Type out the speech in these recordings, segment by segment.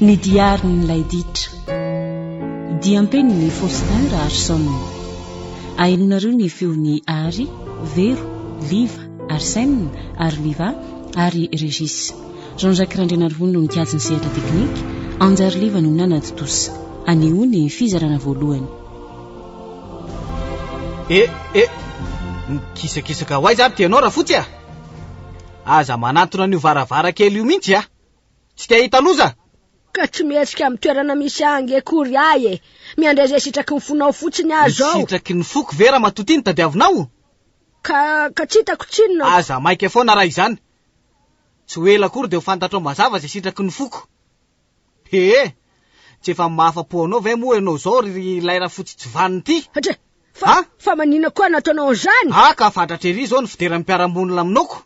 ny diary n'ilay ditra diampeny ny Faustin Arson ainonareo ny feony Ary, Vero, Liva, Arsène, ary Liva ary Régis. Jean-Jacques Randrianarivony no nikajy ny sehatra teknika, Anjary Liva no nanady tosa. Anio ny fizarana voalohany. Kisakisaka ho aiza ary tianao raha fotsy a? Aza manatona an'io varavara kely io mihitsy a? Tsy tia hita loza? Ka tsy mihetsika amin'ny toerana misy angy akory ahy miandray zay sitraky ny fonao fotsiny azo ao. Sitraky ny foko vera matotiny tadiavinao? Ka tsy hitako tsinona. Aza maika foana raha izany. Tsy ho ela akory dia ho fantatrao mazava zay sitraky ny foko. Tsy efa mahafa-po anao ve moa ianao zao ry laira fotsy tsy vaniny ty? Fa manina koa nataonao zany? Ka fantatry ery zao ny fideran'ny mpiara-monina aminao.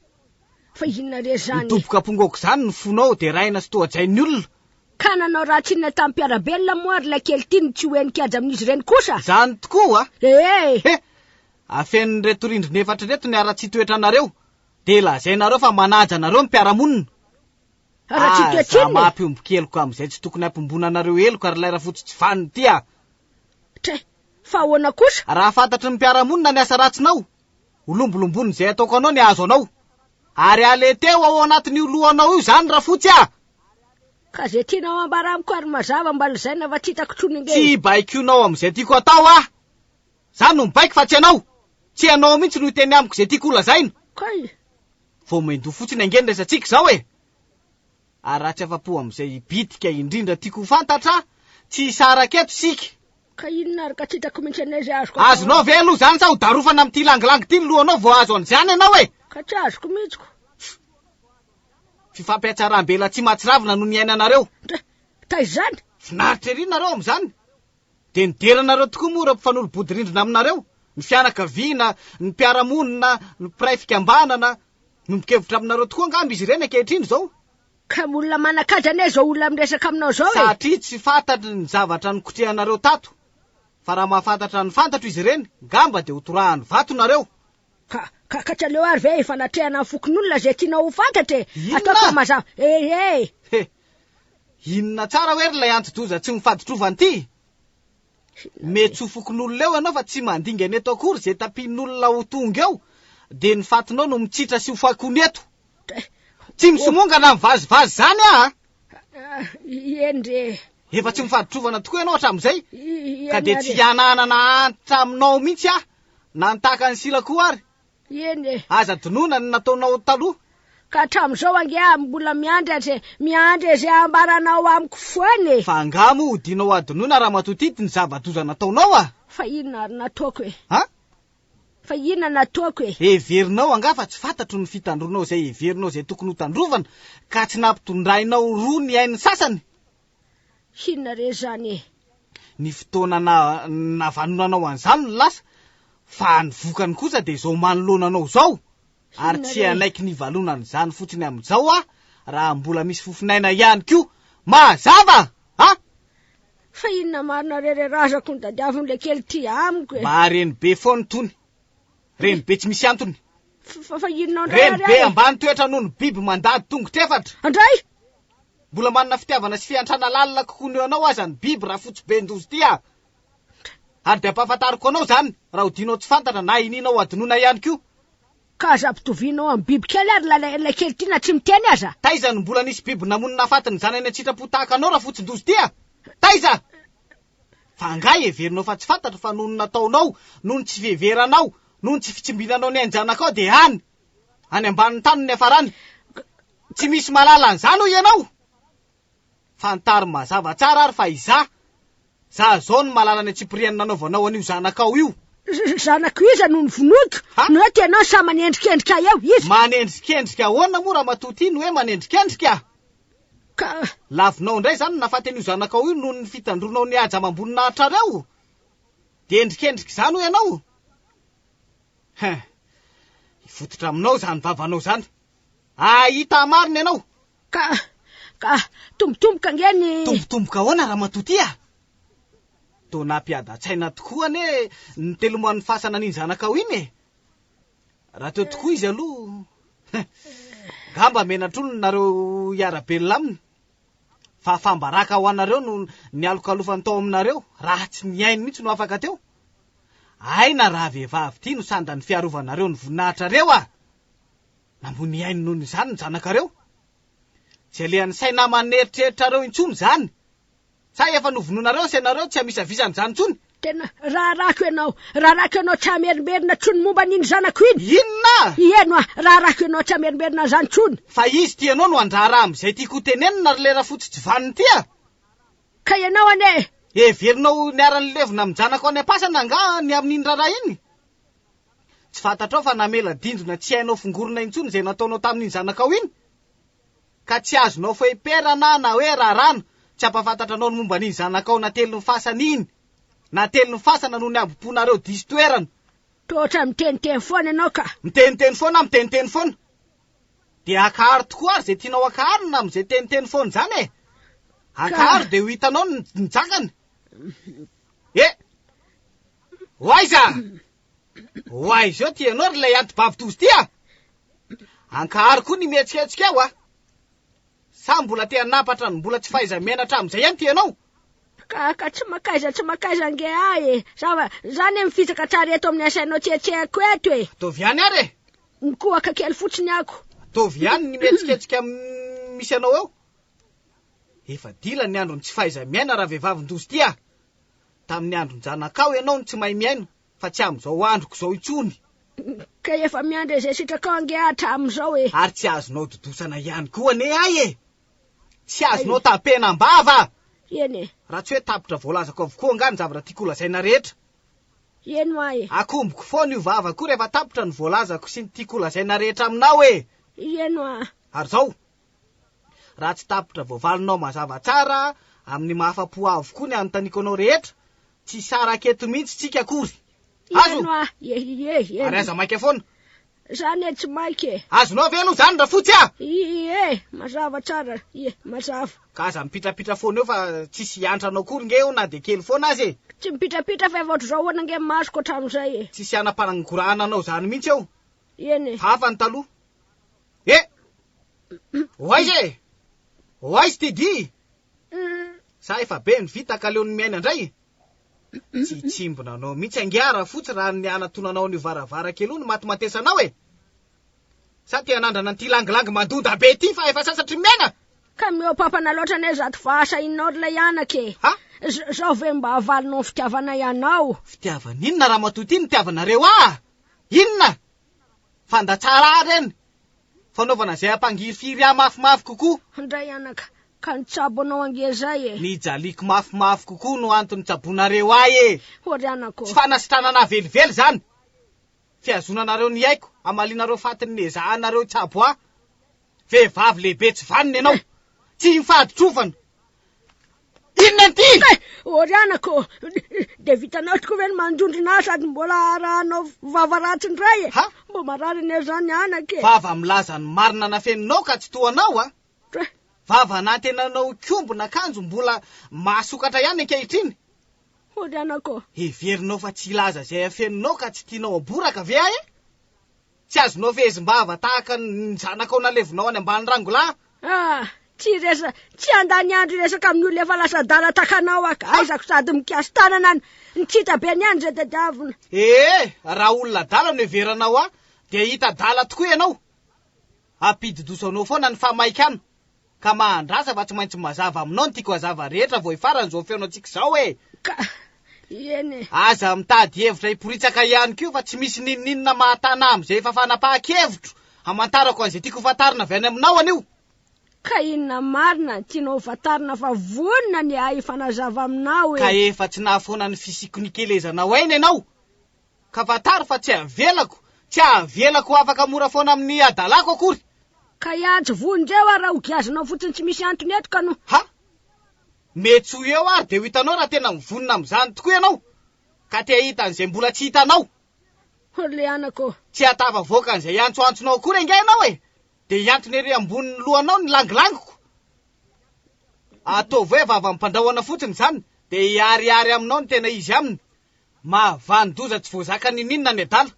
Fa inona re zany? Mitoboka pongoko zany ny fonao dia raina sy tohajain'ny olona. Ka nanao raha tsinona tamin'ny mpiarabelona moa ary ilay kely tiny tsy hoenikajy amin'izy ireny kosa? Zany tokoa a? Afen'ny reto rindrina efatra reto ny ara-tsy toetranareo dia lazainareo fa manaja anareo ny mpiara-monina. Ara-tsy toetriny? Mampiombo keloko amin'izay tsy tokony hampimbona anareo eloko ary laira fotsy tsy vaniny ty a. Fa ahoana kosa? Raha fantatry ny mpiara-monina ny asa ratsinao, olombolombony izay ataoko anao ny azo anao. Ary ale teo ao anatin'io lohanao io zany raha fotsy a. Ka zay tianao ambara amiko ary mazava mba lazaina fa tsy hitako trony nge. Tsy baikonao amin'izay tiako atao a. Zany no mibaiko fa tsy anao. Tsy anao mihitsy no teny amiko zay tiako lazaina. Vao mendo fotsiny angeny resantsika zao e. Ary raha tsy afa-po amin'izay bitika indrindra tiako fantatra, tsy saraka eto sika. Ka inona ary ka tsy hitako mihitsy an'izay azoko. Azonao ve aloha zany sa ho darofana amin'ity langilangy ty ny lohanao vao azo an'izany ianao e? Ka tsy azoko mihitsiko. Fifampiatsaram-bela tsy mahatsiravina no ny ainanareo. Taizany? Finaritra ery nareo amin'izany. Dia nideranareo tokoa moa ireo mpifanolo-bodirindrina aminareo. Ny fianakaviana, ny mpiara-monina, ny mpiray fikambanana, no mikevitra aminareo tokoa angamba izy ireny ankehitriny zao. Ka olona manakaja ane zao olona miresaka aminao zao e? Satria tsy fantatry ny zavatra nikotrehanareo tato. Fa raha mahafantatra ny fantatro izy ireny, ngamba dia ho torahan'ny vato nareo. Ka tsy aleo ary ve ifanatrehana fokon'olona zay tianao ho fantatra e? Ataoko mazava. Inona tsara hoe ry lay antodoza tsy mifaditrovany ty? Mety ho fokon'olona eo ianao fa tsy mandinga ny eto akory zay tapian'olona ho tonga eo, dia ny fatinao no mitsitra sy ho fakony eto. Tsy misomongana mivazivazy zany a? Endre. Efa tsy mifaditrovana tokoa ianao hatramin'izay? Ka dia tsy hananana antitra aminao mihitsy a? Nantaka ny sila koa ary? Aza donona ny nataonao taloha. Ka hatramin'izao ange mbola miandry zay ambaranao amiko foany. Fa angamo hodinao adonona raha matotity ny zava-doza nataonao a? Fa inona ary nataoko e? Fa inona nataoko e? Heverinao anga fa tsy fantatro ny fitandronao zay heverinao zay tokony ho tandrovana ka tsy nampitondrainao roa ny ain'ny sasany. Inona re zany e? Ny fotoana navanonanao an'izany no lasa, fa ny vokany kosa dia izao manoloananao zao. Ary tsy anaiky ny valonana izany fotsiny amin'izao a, raha mbola misy fofinaina ihany koa. Mazava! Fa inona marina rererazako ny dadiavin'ilay kely ty amiko e? Mareny be foany tony. Reny be tsy misy antony. Fa inona ndray? Reny be ambany toetra noho ny biby mandady tongotra efatra. Andray? Mbola manana fitiavana sy fiantrana lalina kokoa ny anao aza ny biby raha fotsy be ndozy ty a. Ary dia ampahafantariko anao zany, raha hodinao tsy fantatra na ininao adonona ihany koa. Ka aza ampitovianao amin'ny biby kely ary lay kely ty na tsy miteny aza? Taiza no mbola nisy biby namonina fatiny zany any an-tsitrapo tahaka anao raha fotsy ndozy ty a? Taiza! Fa angay heverinao fa tsy fantatra fa noho ny nataonao, noho ny tsy fiheveranao, noho ny tsy fitsimbinanao ny anjanakao dia any ambanin'ny tany ny afarany. Tsy misy malala an'izany ho ianao. Fantary mazava tsara ary fa iza zao ny malala ny atsipiriany nanaovanao an'io zanakao io. Zanako iza no nivonoiko? No ety ianao sa manendrikendrika eo izy? Manendrikendrika ahoana moa raha matoty iny hoe manendrikendrika? Lavinao indray zany nafaty an'io zanakao io noho ny fitandronao ny aja amam-boninahitra reo. Dia endrikendrika zany ho ianao. Ifototra aminao zany vavanao zany. Ahita marina ianao. Ka tombotomboka ngeny. Tombotomboka ahoana raha matoty a? Toa nampiadan-tsaina tokoa ane ny teloman'ny fasana an'iny zanakao iny e. Raha teo tokoa izy aloha. Gamba menatr'olona nareo hiarabelona aminy. fa fambaraka ho anareo no ny alokalofany tao aminareo raha tsy niainy mihitsy no afaka teo. Aina raha vehivavy ty no sanda ny fiarovanareo ny voninahitrareo a. Nambo niainy noho izany ny zanakareo. Tsy alehan'ny saina maneritreritranareo intsony zany. Sa efa novononareo senareo tsy amisavisany zany intsony. Tena raharako ianao tsy amerimerina tsony momba n'iny zanako iny. Inona? Ieno raharako ianao tsy amerimerina zany tsony. Fa izy ty ianao no andrara am'izay tiako tenenina ry lera fotsy tsy vaniny ty a. Ka ianao ane Everinao niarany levona mijanako any am-pasana nga ny amin'iny raharaha iny. Tsy fantatrao fa namela dindrona tsy hainao fongorona intsony izay nataonao tamin'iny zanakao iny. Ka tsy azonao foiperana na hoe rarana tsy ampafantatra anao ny momba n'iny zanakao natelo ny fasana iny. Natelo ny fasana noho ny ambom-ponareo diso toerana. Totra miteniteny foana ianao ka. Miteniteny foana. De akaharo tokoa ary zay tianao akaharina am'izay teniteny foana zany e. Akaharo de ho hitanao ny jakany. Hoaiza eo ty ianao ry lay anti-bavitozy ty a. Ankaharo koa ny mihetsiketsika ao a. Sa mbola te hanapatra ny mbola tsy faiza menatra am'izay ihany ty ianao. Ka tsy makaiza nge ahy zany mifitsaka tsara eto amin'ny asainao tsetseko eto e. Tovy ihany ary e. Nikoaka kely fotsiny ako. Tovy ihany ny mihetsiketsika misy anao eo. Efa dila ny andro ny tsy faiza miaina raha vehivavin-dozy ty a. Tamin'ny andron janakao ianao ny tsy mahay miaina fa tsy am'izao androko zao intsony. Ka efa miandry izay sitrakao ange hatram'izao e. Ary tsy azonao dodosana ihany koa ane ay e. Tsy azonao tapena ambava. Eny e. Raha tsy hoe tapitra voalazako avokoa nga ny zavatra tiako lazaina rehetra. Eno ahy. Akomboko foana io vava koa rehefa tapitra ny voalazako sy ny tiako lazaina rehetra aminao e. Eno ahy. Ary zao, raha tsy tapitra voavalinao mazava tsara amin'ny mahafapo avokoa ny anontaniako anao rehetra, tsy sara keto mihitsy tsika akory. Azo? Eno ahy. Ary aza maika foana. Zany e tsy maike. Azonao velo zany raha fotsy a. Mazava tsara. Mazava. Ka aza mipitrapitra foana eo fa tsisy antranao akory nge eo na de kely foana azy e. Tsy mipitrapitra fa efa ohatr'izao hoana nge masoko hatramin'izay e. Tsisy anam-panangorahana anao zany mihitsy eo. Eny e. Hafa ny taloha. Hoaiza ty di. Sa efa be ny vita ka leo ny miaina indray. Tsy tsimbona anao mihitsy angiara fotsy raha ny anatonanao ny varavara kely ny matimatesanao e. Sa ty anandrana ty langilangy mandoda be ty fa efa sasatry miaina. Ka miopapana loatra ne zato vasa inao ry lay anake. Ha? Zao ve mba avalinao fitiavana ianao. Fitiavana inona raha matoty iny tiavanareo a? Inona? Fandatsara reny. Fanaovana zay ampangirifiry mafimafy kokoa. Ndray anaka. Ka nitsabonao angezay e. Ny jaliko mafimafy kokoa no antony tsabonareo ay e. Hory anako. Tsy fanasitranana velively zany. Fiazonanareo ny aiko, amalinareo fatiny nezahanareo tsabo a. Vehivavy lehibe tsy vaniny ianao. Tsy mifady trofana. Inona ty? Hory anako. De vitanao tokoa ve ny mandrondrina sady mbola arahanao vavaratsy ndray e. Ha? Mbo marary nezany anake. Vava milaza ny marina nafeninao ka tsy toanao a. Vava natenanao kiombona akanjo mbola masokatra ihany ankehitriny. Hory anako. Heverinao fa tsy laza zay afeninao ka tsy tianao aboraka ve ahy e? Tsy azonao fehezim-bava tahaka ny zanakao nalevinao any ambany rangola. Tsy andany andro resaka amin'ny olona efa lasa dala takanao aka. Aizako sady mikiasy tanana ny tsita be ny andro zay tadiavina. Raha olona dala no heveranao a, de hita dala tokoa ianao. Ampididosanao foana ny famaikana. Ka mahandrasa fa tsy maintsy mazava aminao ny tiako hazava rehetra vao hifarany zao feonao tsika zao e. Eny. Aza mitady hevitra hiporitsaka ihany kio fa tsy misy nininina mahatana am'izay efa fanapahan-kevitro hamantarako an'izay tiako fatarina avy any aminao anio. Ka inona marina tianao fatarina fa vonina ny ahy fanazava aminao e. Ka efa tsy nahafoana ny fisikonikelezanao aina ianao. Ka fataro fa tsy avelako afaka mora foana amin'ny adalako akory. Ka iantsy vonjeo raha hogiazanao fotsiny tsy misy antony eto ka no. Ha? Mety ho eo ary de ho hitanao raha tena mivonina am'izany tokoa ianao. Ka te hita an'izay mbola tsy hitanao. Hory le anako. Tsy hatava voaka an'izay antsoantsonao akory ange ianao e. De iantony ery ambony lohanao ny langilangiko. Ataovy hoe vava mpandrahoana fotsiny zany. De hiariary aminao ny tena izy aminy. Mahavandoza tsy voazaka nininona ny adala.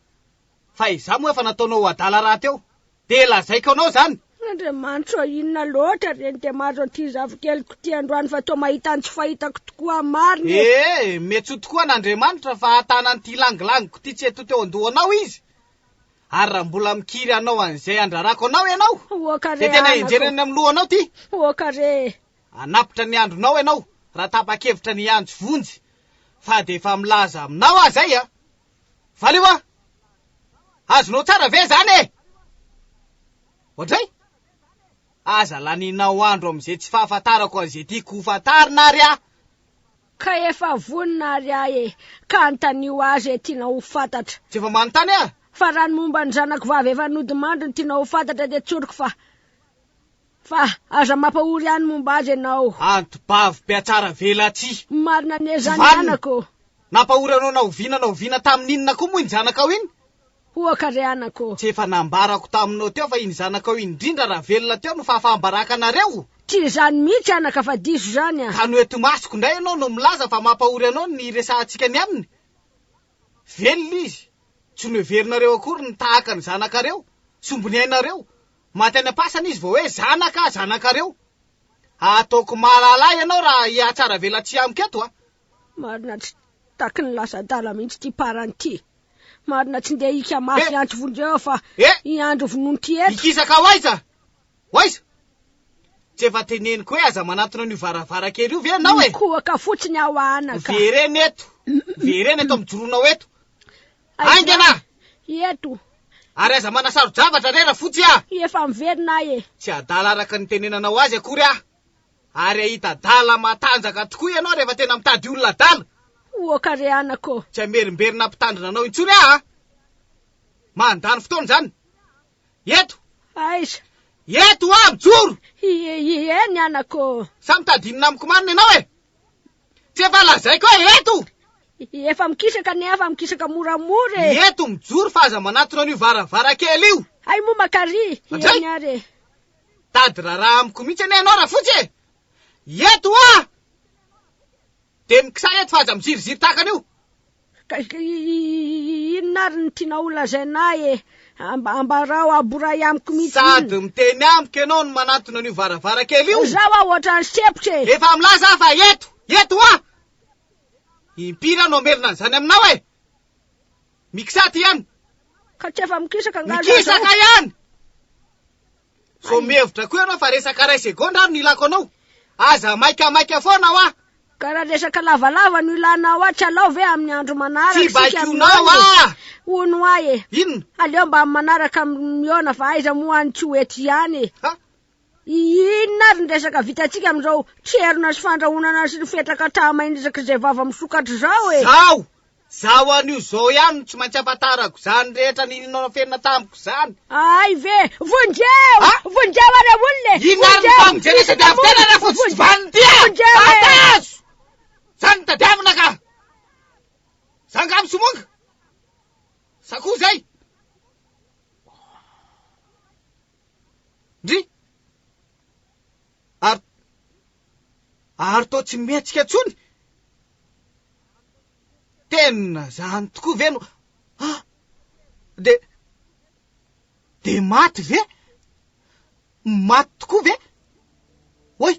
Fa iza moa efa nataonao adala raha teo. De lazaiko anao zany. Andriamanitra inona loatra reny de mahazo an'ity zavikeliko ty androany fa to mahita ny tsy fahitako tokoa mariny. Mety tokoa n'Andriamanitra fa hatana n'ity langilangiko ty tsy eto teo andohanao izy. Ary raha mbola mikiry anao an'izay andrarako anao ianao. Okare tena injereny amin'ny lohanao ty. Okare. Anapitra ny andronao ianao raha tapa-kevitra ny andro vonjy. Fa de efa milaza aminao azay a. Valeo azonao tsara ve zany Ohatray? Aza laninao andro am'izay tsy fahafantarako an'izay tiako ho fantarina ary Ka efa vonina ary ka antanio azy tiana ho fantatra. Tsy efa manontany Fa raha ny momba ny zanako vavy efa nodimandry ny tiana ho fantatra de tsoriko fa aza mampahory ihany momba azy ianao. Antobavy mpiatsara velatsy. Marina ne zany anako. Nampahory anao naoviana tamin'inona koa moa iny zanakao iny? Okare anako. Tsy efa nambarako taminao teo fa iny zanakao iny indrindra raha velona teo no fahafahambaraka anareo. Tsy zany mihitsy anaka fa diso zany Ka no eto masoko ndray ianao no milaza fa mampahory anao ny resahantsika ny aminy. Velona izy. Tsy no heverinareo akory ny tahaka ny zanakareo. Sombony ainareo. Maty any am-pasana izy vao hoe zanakareo. Ataoko mahalala ianao raha hiatsara velatsy amiko eto Marina tsy taky ny lasa-dala mihitsy ty parany ty. Marina tsy ndeha ika mafy antro vonjeo fa i andro vonono ty eto. Ikisaka waiza. Tsy efa teneniko hoe aza manatona ny varavarakely io ve anao Koaka fotsiny ao anaka. Vereny eto mijoroanao eto. Aingana. Eto. Ary aza manasaro-javatra rera fotsy Efa miverina Tsy adala araka ny tenenanao azy akory Ary ahita dala matanjaka tokoa ianao rehefa tena mitady olona dala. Okare anako. Tsy amerimberina mpitandrina anao intsony mandany fotoana zany. Eto. Aiza. Eto mijoro. Eny anako. Sa mitadinina amiko marina ianao Tsy efa lazaiko eto. Efa mikisaka moramora Eto mijoro fa aza manatona an'io varavarakely io. Ay mo makary. Eny are. Tady raha amiko mihitsy ane ianao raha fotsy Eto de mikisa eto fa aza miziriziri takana io. Inona ary ny tiana olazainay ambarao aboray amiko mihitsy. Sady miteny amiko ianao no manatona an'io varavarakely io. Zaho ohatran'ny sepotra Efa milaza fa eto Impira no merina an'izany aminao Mikisa ty ihany. Ka tsy efa mikisaka ngaza. Mikisaka ihany. So mihevitra koa ianao fa resaka ray segondra ary nilako anao. Aza maika foana Ka raha resaka lavalava no ilanao tsy alao ve amin'ny andro manaraka. Tsy baikonao Ono Inona? Aleo mba manaraka miona fa aiza moa any tsy hoety ihany. Inona ary ny resaka vitatsika amin'izao tserona sy fandrahonana sy ny fetraka tamaindrisaka izay vava misokatra zao Zaho an'io zao ihany tsy maintsy afantarako zany rehetra ninao fenina tamiko zany. Ay ve vonjeo are olona. Inona ny famonjena de avy tena fotsy vanny ty Atazo. Zany tadiavina ka. Sangam sumonga. Sakoa zay. Ndry. Ary to tsy mihetsika tsony. Tena zany tokoa ve no de maty ve? Maty tokoa ve? Oi.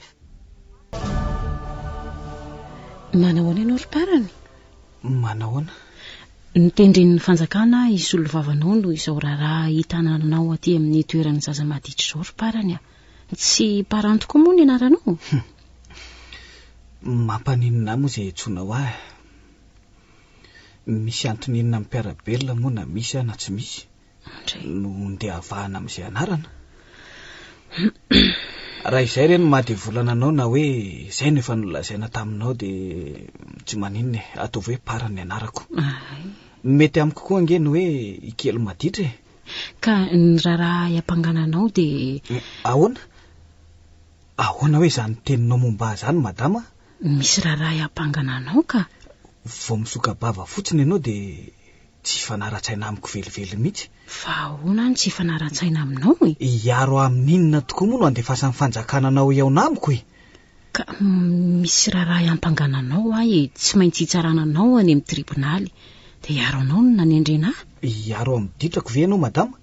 Manahoana ianao ry parany? Manahoana? Nitendren'ny fanjakana isolo vavanao no izao raharaha hitananao aty amin'ny toeran'ny zaza maditra izao ry parany Tsy parany tokoa moa ny anaranao? Mampaninina moa izay etsonao Misy antoninina amin'ny mpiarabelona moa na misy na tsy misy. No ndeha avahana amin'izay anarana. Raha izay reny mahadivolana anao na hoe izay no efa nolazaina taminao de tsy maninona ataovy hoe parany anarako. Mety amiko koa angeny hoe ikely maditra Ka ny raharaha iampangananao de ahoana hoe zany teninao momba zany madama? Misy raharaha iampangananao ka vao misoka-bava fotsiny ianao de tsy fanara-tsaina amiko velively mihitsy. Fa ahoana ny tsy fanara-tsaina aminao Iaro amin'inona tokoa moa no andefasan'ny fanjakananao eona amiko Ka misy raharaha iampangananao tsy maintsy hitsarananao any amin'ny tribonaly de iaro anao no nanendrena Iaro amin'ny ditrako ve ianao madama?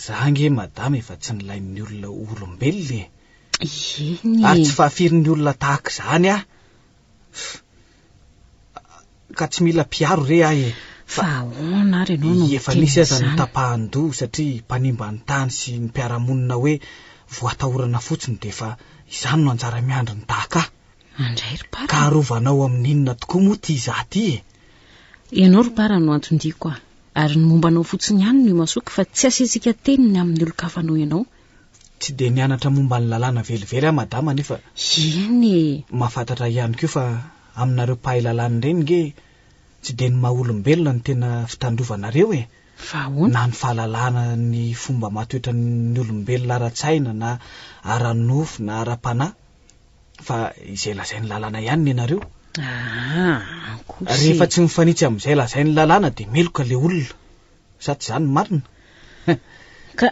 Zange madama efa tsy nilain'ny olona olombelona eny ary tsy fahafirin'ny olona tahaka izany ka tsy mila piaro re ahy fa ahoana ary ianao no efa nisy aza ny tapahan-doha satria mpanimba ny tany sy ny mpiaramonina hoe voatahorana fotsiny de fa izany no anjara miandry ny tahaka andray ry para ka arovanao amin'inona tokoa moa ty izaty ianao ry para no antondiko ary ny mombanao fotsiny ihany no masoky fa tsy asetsika teniny amin'ny olon-kafanao ianao tsy de nianatra momba ny lalàna velively madama nefa eny mahafantatra ihany koa fa aminareo mpahay lalàna reny nge tsy de ny maha-olombelona ny tena fitandrovanareo fa ahoana na ny fahalalàna ny fomba matoetra ny olombelona ara-tsaina na ara-nofo na ara-panahy fa izay lazay ny lalàna ihany ny ianareo rehefa tsy mifanitsy amin'izay lazay ny lalàna de meloka le olona sa tsy izany marina ka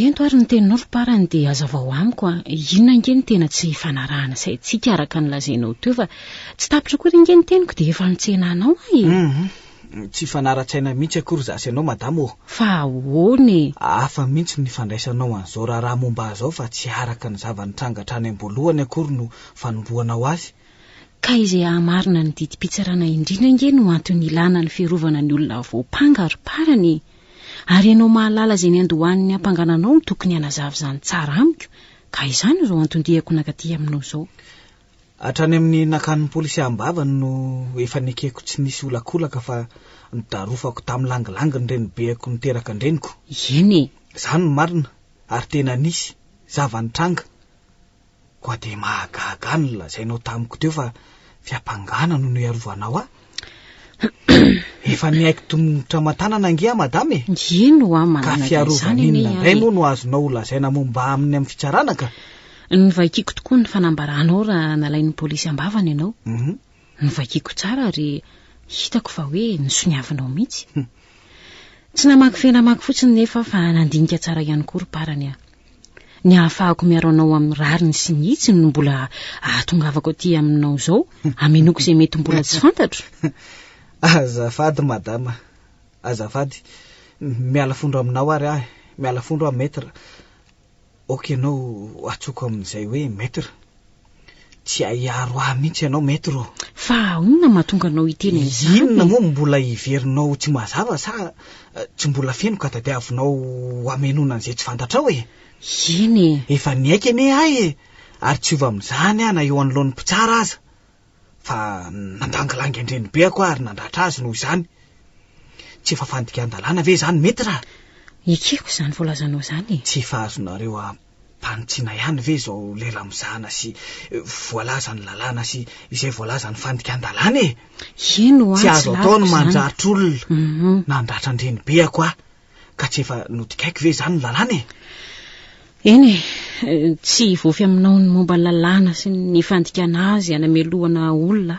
ento ary ny teninao ry parany de azavao amiko inona inge ny tena tsy fanarahana saitsika araka ny lazainao teo fa tsy tapitra koa ringe ny teniko de efa nitsenanao tsy fanara-tsaina mihitsy akory zasy ianao madama fa ahoany hafa mihitsy ny fandraisanao an'izao raha momba azao fa tsy araka ny zava-nitrangatra any am-boalohany akory no fanomboanao azy ka izay hamarina ny didi-pitsarana indrindra inge no antony ilana ny fiarovana ny olona voapanga ry parany ary ianao mahalala izay ny andohan'ny ampangananao no tokony hanazava izany tsara amiko ka izany zao antondihako nakaty aminao izao hatrany amin'ny nakan'ny polisy ambavany no efa nikeko tsy nisy olakolaka fa nidarofako tamin'ny langilanginy renibeko niteraka andreniko eny izany no marina ary tena nisy zava-nitranga koa de mahagaga ny lazainao tamiko teo fa fiampangana no iarovanaao efa niaiko tongotra matanana angia madama eno ka fiarovan'inona indray moa no azonao lazaina momba amin'ny amin'ny fitsarana ka nyvaikiko tokoa ny fanambaranao raha nalain'ny polisy ambavany ianao nyvaikiko tsara ary hitako fa hoe nisoniavinao mihitsy tsy namaky fenamaky fotsiny nefa fa nandinika tsara ihany koa ry parany ny ahafahako miaro anao amin'ny rariny sy nihitsy no mbola ahatongavako aty aminao izao amenoko izay mety mbola tsy fantatro azafady madama azafady miala fondro aminao ary ahy miala fondro aho maître ok ianao atsoko amin'izay hoe maître tsy aiaro ahy mihitsy ianao maître fa onona mahatonga anao hiteny an'izany inona moa mbola hiverinao tsy mazava sa tsy mbola feno ka tadiavinao amenona an'izay tsy fantatrao eny efa niaika ene ahy ary tsy ova amin'izany na eo anoloan'ny mpitsara aza fa nandangilangy andreny be ako ary nandratra azy noho izany tsy efa fandika an-dalàna ve izany maître ekeko izany voalazanao izany tsy fahazonareo ampanitsiana ihany ve zao lela mizana sy voalaza ny lalàna sy izay voalaza ny fandika an-dalàna eno tsy azo atao ny mandratra olona nandratra andreny be ako ka tsy efa nodikaiko ve izany ny lalàna eny tsy vofy aminao ny momba ny lalàna sy ny fandikana azy anamelohana olona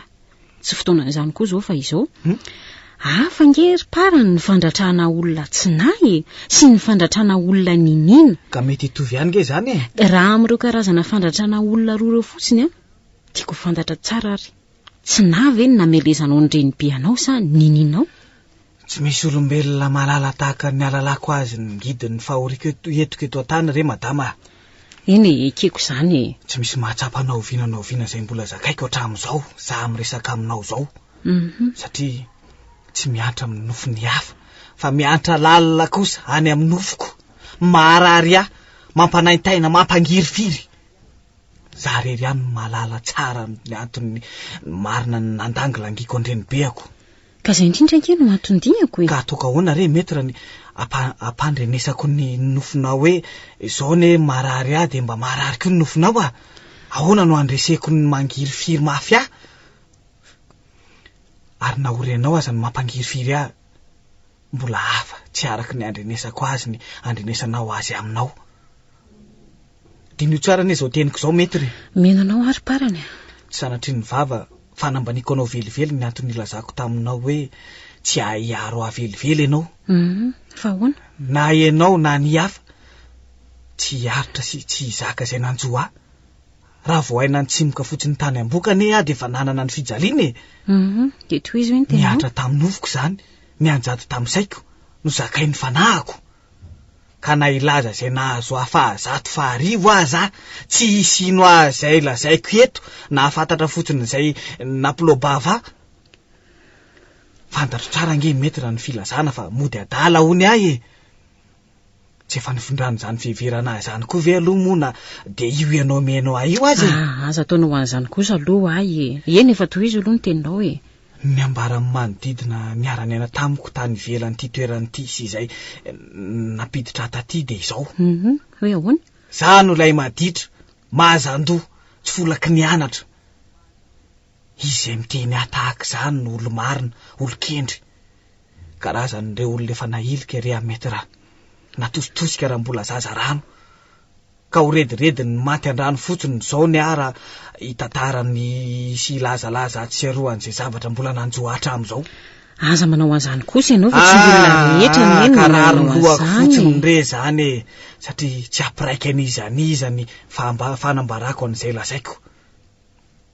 tsy fotoanan'izany koa zao fa izao hafa ngery parany ny fandratrana olona tsinahy sy ny fandratrana olona ninina ka mety hitovy ihany ge zany raha amin'ireo karazana fandratrana olona roa ireo fotsiny tiako fantatra tsara ary tsinahy ve ny namelezanao ny reny be anao sa nininao tsy misy olombelona malala tahaka ny alalako azy ny ngidin'ny fahoriko etiko eto an-tany re madama eny ekeko izany tsy misy mahatsapanao oviana izay mbola zakaiko hatramin'izao za miresaka aminao izao satria tsy miantra amin'ny nofony hafa fa miantra lalina kosa any amin'ny nofoko maharary mampanaintaina mampangiry firy za rery ihany malala tsara ny antony marina ny nandangilangiko andreny be ako ka izay indrindra nke no atondihako ka toka ahoana re maître ny ampandrenesako ny nofinao hoe izao ne marary de mba marary koa ny nofinao ahoana no andreseko ny mangiry firy mafy ary nahorenao aza ny mampangiry firy mbola hafa tsy araka ny andrenesako azy ny andrenesanao azy aminao dinio tsara ne zao teniko zao maître menanao ary parany tsy sanatry ny vava fanambaniko anao velively ny antony ilazako taminao hoe tsy aiaro avelively ianao fa ahoana na ianao na ny hafa tsy aritra sy tsy hizaka izay nanjoa raha vao aina nitsimoka fotsiny tany ambokane de efa nanana ny fijaliana de toy izy hoe ny tena niatra tamin'ny nofoko izany ny anjady tamin'ny saiko no zakain'ny fanahako ka na ilaza zay nahazo afahazato faharivo aza tsy isino azy zay lazaiko eto na afantatra fotsiny zay nampilobava fantatro tsara nge mety raha ny filazana fa mody adala hony ahy tsy efa nifindrano zany fiverana zany koa ve aloha mona de io ianao menao io azy aza ataonao an'izany kosa aloha ahy eny efa toy izy aloha ny teninao ny ambara manodidina miarany aina tamiko tany velany ty toerany ty sy izay napiditra taty de izao hoe ahoana zany olay maditra mahazandoha tsy folaky ny anatra izy zay miteny atahaka zany no olo marina olo kendry karazan'ireo olona efa nahilika re mety raha natositosika raha mbola zaza rano ka ho redirediny maty andrano fotsiny zao ny ara hitantarany sy lazalaza atseroan'izay zavatra mbola nanjoa hatramin'izao aza manao an'izany kosa ianao fa tsy olona rehetra kararoloako fotsiny re zany satria tsy ampiraika an'izany fanambarako an'izay lazaiko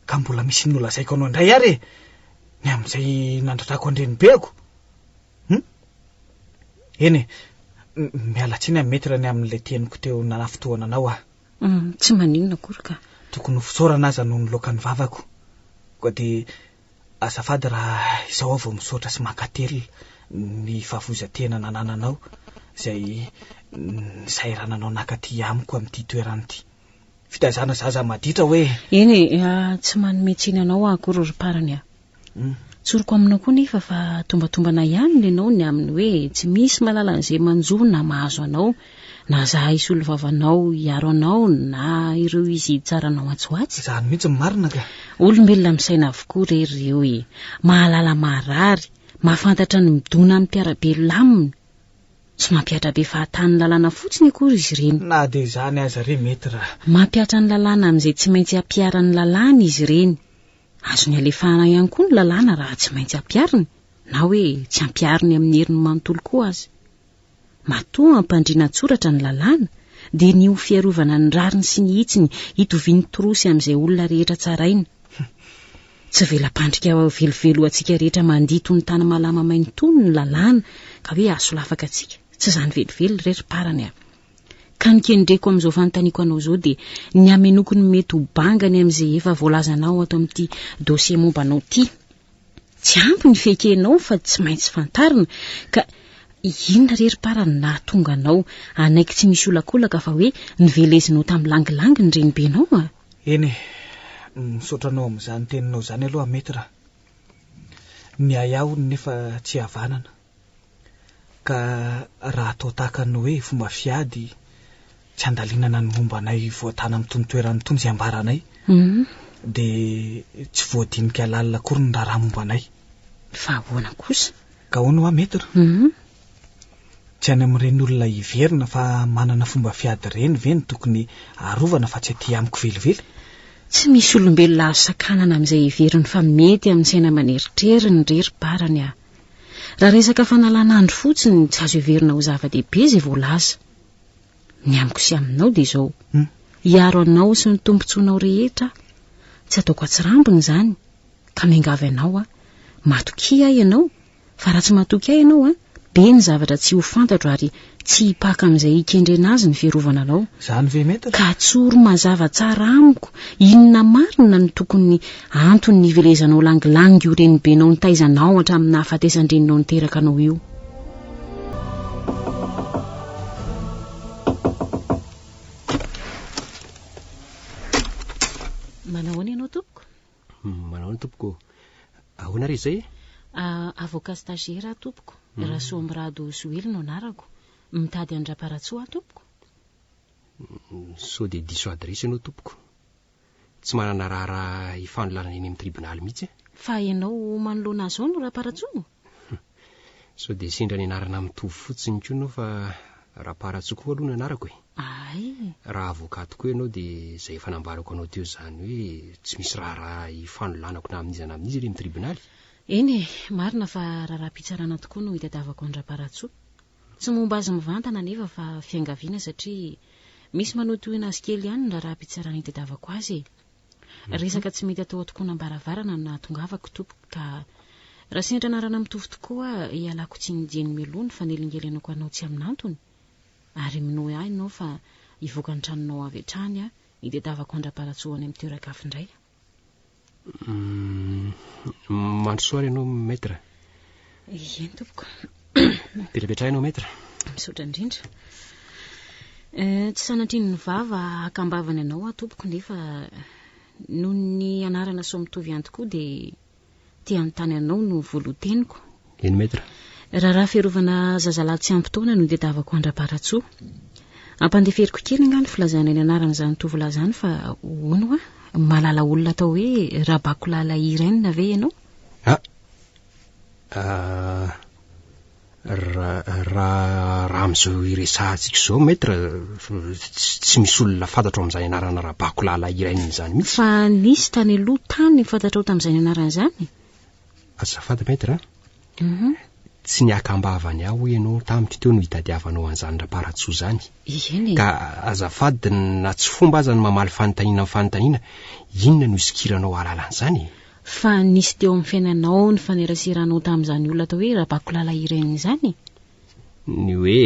ka mbola misy ny lazaiko anao indray ary ny amin'izay nandratrako andrenibeako eny mialatsiny amin'ny mety raha ny amin'ilay teniko teo nanafitoana anao tsy maninona akory ka tokony fisaorana aza noho ny loakany vavako koa de azafady raha izao avao misaotra sy makately ny fahavozatena nanananao zay sairananao nakaty amiko amin'ity toerany ty fitazana zaza maditra hoe eny tsy manometsiny anao akory ry-parany tsoroko aminao koa nefa fa tombatombana ihany lenao ny amin'ny hoe tsy misy malala an'izay manjoa na mahazo anao na za isolo vavanao iaro anao na ireo izy tsaranao atsoatsy zany mihitsy marina ka olombelona misaina avokoa rereo mahalala marary mahafantatra ny midona amin'ny mpiarabelona aminy tsy mampiatra be fahatany lalàna fotsiny akory izy ireny na de zany aza re mety raha mampiatra ny lalàna amin'izay tsy maintsy ampiara ny lalàna izy ireny azo ny alefahana ihany koa ny lalàna raha tsy maintsy ampiariny na hoe tsy ampiariny amin'ny heriny manontolo koa azy matoa ampandriana tsoratra ny lalàna dia ny ho fiarovana ny rariny sy ny hitsiny hitoviany torosy amin'izay olona rehetra tsaraina tsy velam-pandrika velivelo antsika rehetra mandito ny tany malama mainotony ny lalàna ka hoe aso lafaka atsika tsy zany velively rery-parany ka nikendreko amin'izao fanontaniako anao zao dia ny amenoko ny mety ho bangany amin'izay efa voalazanao ato amin'ity dossier mombanao ty tsy ampy ny fekenao fa tsy maintsy fantarina ka inona rery-parany na tonga anao anaiky tsy misy olakolaka fa hoe nivelezinao tamin'ny langilangy ny renibenao eny misaotranao amin'izany teninao zany aloha mety raha ny ayaho nefa tsy havanana ka raha atao tahaka ny hoe fomba fiady tsy andalinana ny momba anay voatana amin'itony toerany itony zay ambaranay de tsy voadinika lalina akory ny raha momba anay fa ahoana kosa ka hono mety raha tsy any amin'ireny olona hiverina fa manana fomba fiady reny ve ny tokony arovana fa tsy aty amiko velively tsy misy olombelona azo sakanana amin'izay hiveriny fa mety amin'ny saina maneritreriny rery-parany raha resaka fanalana andro fotsiny tsy azo hiverina ho zava-dehibe zay voalaza ny amiko sy aminao dia izao hiaro anao sy ny tompontsonao rehetra tsy ataoko atsirambiny zany ka miangavy anao matoky ahy ianao fa raha tsy matoky ahy ianao be ny zavatra tsy ho fantatro ary tsy hipaka amin'izay hikendrena azy ny fiarovana anao zany ve mety ka tsoro mazava tsara amiko inona marina ny tokony antony ny ivelezanao langilangy io renibenao ny taizanao hatramin'ny hahafatesan-dreninao niteraka anao io manahoana ianao tompoko manahoana tompoko ahoana re zay avocat stagiaire tompoko raha Sombrado Zoely no anarako mitady andra-paratsoa tompoko sao de diso adresy ianao tompoko tsy manana raha hifanolana eny amin'ny tribonaly mihitsy fa ianao manoloana azao no raha-paratsoa sao de sendra ny anarana mitovy fotsiny koa ianao fa raha-paratsoa koa aloha no anarako ay raha avocat koa ianao de zay efa nambarako anao teo zany hoe tsy misy raha hifandolanako na amin'izy na amin'izy eny amin'ny tribonaly eny marina fa raha-pitsarana tokoa no hitadiavako andra-paratsoa tsy momba azy mivantana nefa fa fiangaviana satria misy manao tohina azy kely ihany ny raha-pitsarana hitadiavako azy resaka tsy mety atao tokoa nambaravarana na tongavako tompoko ka raha sendra narana mitovy tokoa ialako tsy nijeny melony fa nelingelenako anao tsy amin'antony ary minoy ahy ianao fa hivoaka ny tranonao avy hatrany a hitadiavako andra-paratsoany amin'ny toerakafo indray. Mandrosoary ianao maître? Eny tompoko. Petrapetra ianao maître? Misaotra indrindra. Tsy sanatriny ny vava akambavana ianao tompoko, nefa noho ny anarana somitovy ihany tokoa dia tia anontany anao no voaloteniko. Eny maître? Raha fiarovana zazalahy tsy ampy-taona no ditavako andra-paratsoa. Ampandeferiko kely nga ny filazana ny anarana izany tovolahy izany fa hono malala olona atao hoe Rabakolala Irène ve ianao? Raha amin'izao iresahantsika izao maître, tsy misy olona fantatro amin'izany anarana Rabakolala Irène izany mihitsy. Fa nisy tany aloha tany fantatrao tamin'izany anarana izany. Azafady maître? Tsy niakambavany aho hoe ianao tamin'ity teo no hitadiavanao an'izany ra-paratsoa izany. Eny. Ka azafady na tsy fomba aza ny mamaly fanontaniana amin'ny fanontaniana, inona no isokiranao alalan'izany? Fa nisy teo amin'ny fiainanao ny fanerasiranao tamin'izany olona atao hoe Rabakolala Irène izany? Ny hoe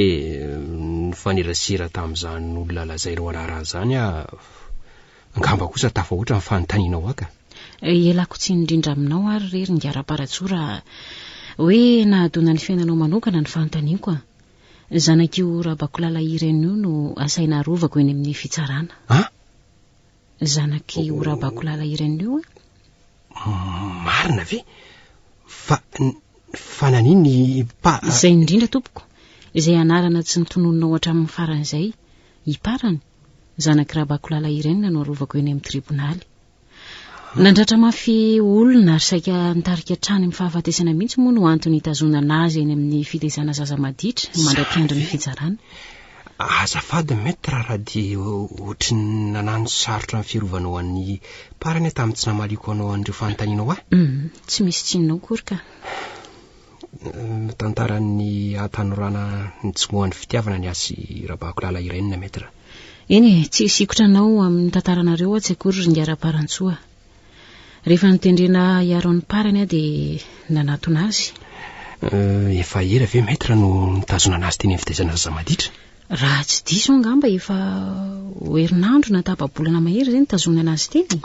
ny fanerasira tamin'izany olona lazainao anarana izany angamba kosa tafahoatra ny fanontanianao aka. Ialako tsy indrindra aminao ary rery ny ara-paratsoa raha hoe nahadona ny fiainanao manokana ny fanontaniako. Zanak'io Rabakolala Irène io no asaina arovako eny amin'ny fitsarana. Zanak'io Rabakolala Irène io marina ve? Fa naniny izay indrindra tompoko, izay anarana tsy nitonononao hatramin'ny faran'izay hiparany, zanaky Rabakolala Irène no arovako eny amin'ny tribonaly. Nandratra mafy olona ary saika nitarika trany amin'ny fahafatesana mihitsy moa no antony hitazonana azy eny amin'ny fitezana zaza maditra mandra-piandro ny fitsarana. Azafady maître raha dia ohatry nanano sarotra ny fierovanao an'ny parany tamin'ny tsy namaliko anao an'ireo fanontanianao tsy misy tsinonao kory ka. Tantaran'ny atanorana ny tsimoan'ny fitiavana ny asy Rabakolala Irène maître. Eny tsy sikotra anao amin'ny tantaranareo tsy akory ry ara-parantsoa. Rehefa nitendrena hiaro ny parany dia nanatona azy. Efa ela ve maître no nitazonana azy teny amin'ny fitezana zaza maditra? Raha tsy diso angamba efa herinandro na tapa-bolana mahery izay nitazonana azy teny.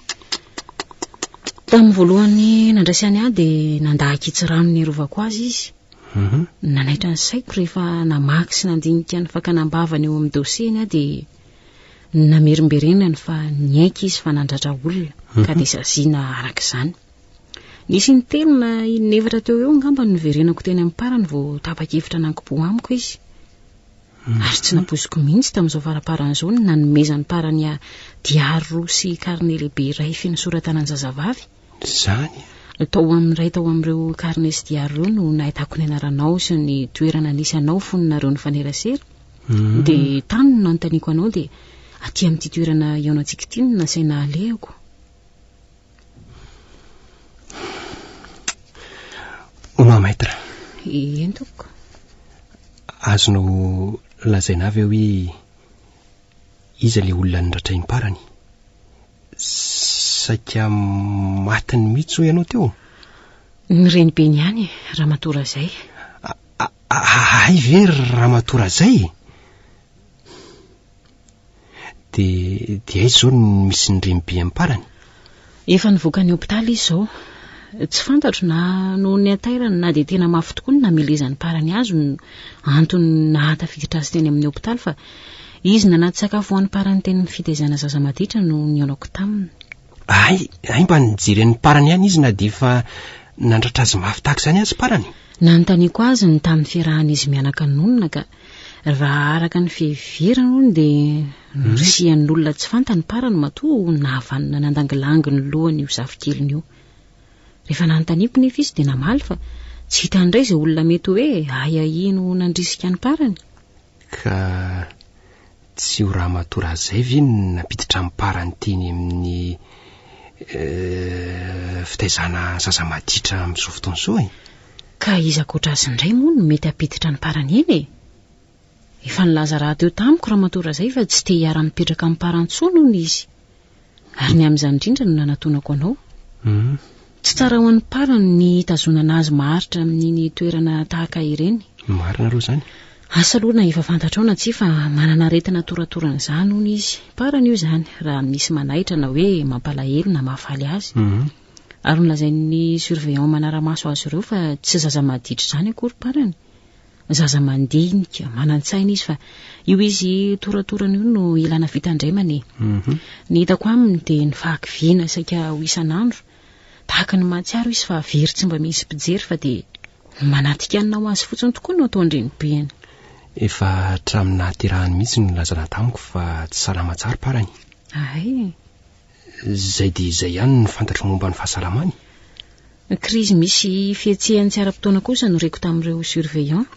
Tamin'ny voalohany nandraisany ahy dia nandahakitsy rano ny arovako azy izy. Nanaitra ny saiko rehefa namaky sy nandinika ny fakanambavany eo amin'ny dosieny dia namerimberenany fa niaika izy fa nandratra olona ka dia saziana arak'izany. Nisy ny telo na inefatra teo eo angamba no verenako teny amin'ny parany vao tapa-kevitra nankibo amiko izy. Ary tsy napoiziko mihitsy tamin'izao faraparan'izao ny nanomezany parany diary roa sy karne lehibe iray feno soratana ny zazavavy. Izany? Tao amin'iray tao amin'ireo karne sy diary ireo no nahitako ny anaranao sy ny toerana nisy anao foninareo ny fanerasera. Dia tany no nanontaniako anao dia aty amin'ity toerana iaona antsika ity no nasaina alehako. Oma maître. Eny tompoko. Azonao lazaina avy hoe iza le olona niratra ny parany? Saika matiny mihitsy ho ianao teo? Ny renibeny ihany Ramatora izay. Ay ve Ramatora izay? Dia aiza izao misy ny renibe amin'ny parany? Efa nivoaka ny hopitaly izy izao. Tsy fantatro na noho ny atairany na dia tena mafy tokoa ny namelezany parany azy no antony nahatafiditra azy teny amin'ny hopitaly fa izy nanaty sakafo ho an'ny parany teny ny fitezana zaza maditra no niaonako taminy. Ay mba nijeren'ny parany ihany izy na dia efa nandratra azy mafy tahaka izany azy parany? Nanontaniako azy ny tamin'ny fiarahan'izy mianaka nonona ka raha araka ny fiheverana hono dia nirisihan'ny olona tsy fantany parany matoa nahavanina nandangilangy ny lohany io zafikeliny io. Rehefa nanontaniako nefa izy dia namaly fa tsy hita indray izay olona mety hoe ino nandrisika ny parany. Ka tsy ho Ramatora izay ve napiditra amin'ny parany teny amin'ny fitaizana zaza maditra amin'izao fotoana izao Ka iza koatra azy indray moa no mety apiditra ny parany eny Efa nilaza raha teo tamiko Ramatora izay fa tsy te hiara-mipetraka amin'ny parantsoa noho izy. Ary ny amin'izany indrindra no nanatonako anao. Tsy tsara ho an'ny parany ny tazonana azy maharitra amin'ny toerana tahaka ireny. Marina aloha izany. asa aloha na efa fantatrao tsy fa manana aretina toratorana izany hono izy parany io izany raha misy manaitra na hoe mampalahelo na mahafaly azy ary nolazain'ny surveillant manara-maso azy ireo fa tsy zaza maditra izany akory parany zaza mandinika manan-tsaina izy fa io izy toratorana io no ilana fitandremana ny hitako aminy dia ny fahakiviana saika ho isan'andro tahaka ny mahatsiaro izy fa very tsy mba misy mpijery fa dia manatika anao azy fotsiny tokoa no atao andrenibeana efa tramina terahany mihitsy ny lazana tamiko fa tsy salama tsara parany zay dia izay ihany ny fantatro momba ny fahasalamany krizy misy fietsehany tsy ara-potoana kosa no reko tamin'ireo surveillant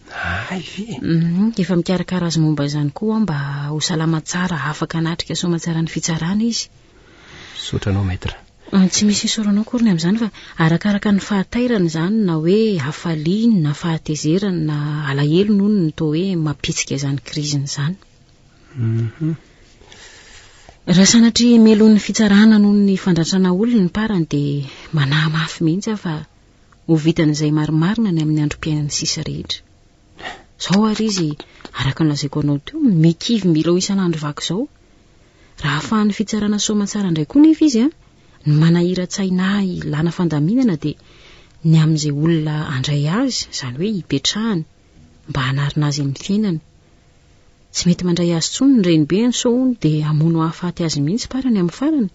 efa mikarakara azy momba izany koa mba ho salama tsara afaka natrika somatsara ny fitsarana izy sotranao maître tsy misy isoranao korony amin'izany fa arakaraka ny fahatairana izany na hoe hafaliany na fahatezerana na alahelo noho ny tao hoe mapitsika izany kriziny izany raha sanatria melon'ny fitsarana noho ny fandratrana olona ny parany dia manahy mafy mihitsy fa ho vitan'izay marimarina ny amin'ny androm-piainany sisa rehetra zao ary izy araka ny lazaiko anao teo mikivy mila ho isan'andro vaky izao raha ahafahan'ny fitsarana somatsara indray koa nefa izy ny manahira-tsaina ilana fandaminana dia ny amin'izay olona andray azy izany hoe hipetrahany mba hanarina azy amin'ny fiainana tsy mety mandray azy tsony ny renibe ny soony dia hamono hahafaty azy mihitsy parany amin'ny farany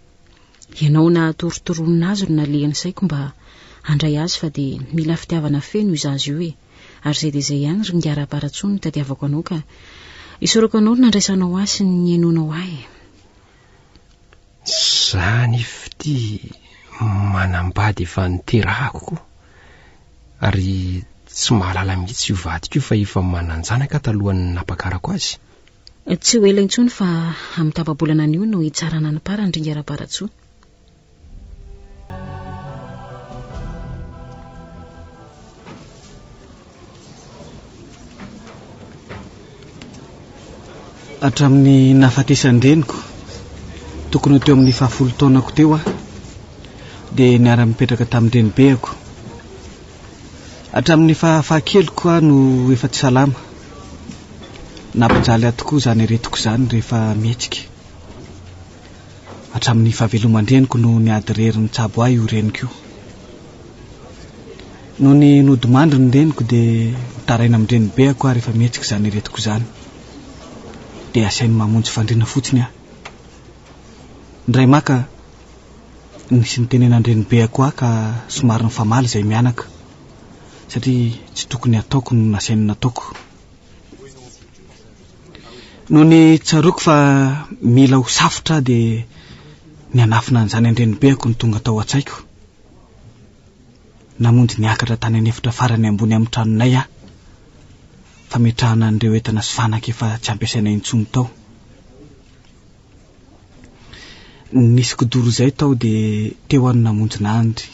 ianao na torotoroana azy ro nalehany saiko mba handray azy fa dia mila fitiavana feno izy azy io ary izay dia izay ihany ry ngara-paratsony tadiavako anao ka isorako anao ro nandraisanao azy sy ny enonao ahy zany fity manambady efa niterahako koa ary tsy mahalala mihitsy io vadiko io fa efa mananjanaka talohan'ny napakarako azy tsy ho ela intsony fa amin'ny tapabolana an'io no hitsarana ny parany ry ngara-paratsoa hatramin'ny nahafatesandreniko tokony teo amin'ny 10 taonako teo dia niara-mipetraka tamin-drenibeako hatramin'ny fahakeliko no efa tsy salama nampijaly atokoa izany aretiko izany rehefa mihetsika hatramin'ny fahavelomandreniko no niady rery ny tsabo ahy io reniko io no ny nodimandro ny reniko dia mitaraina amin-drenibeako aho rehefa mihetsika izany aretiko izany dia asainy mamonjy fandriana fotsiny aho ndray maka nisy nitenenan-drenibeako aho ka somary ny famaly izay mianaka satria tsy tokony ataoko no nasainy nataoko no ny tsaroako fa mila ho safotra dia nianafina an'izany an-drenibeako ny tonga tao an-tsaiko namonjy niakatra tany anefitra farany ambony amin'ny tranonay aho fametrahana an'ireo entana sy fanaka efa tsy ampiasaina intsony tao nisy kodoro izay tao dia teo any namonjy nandry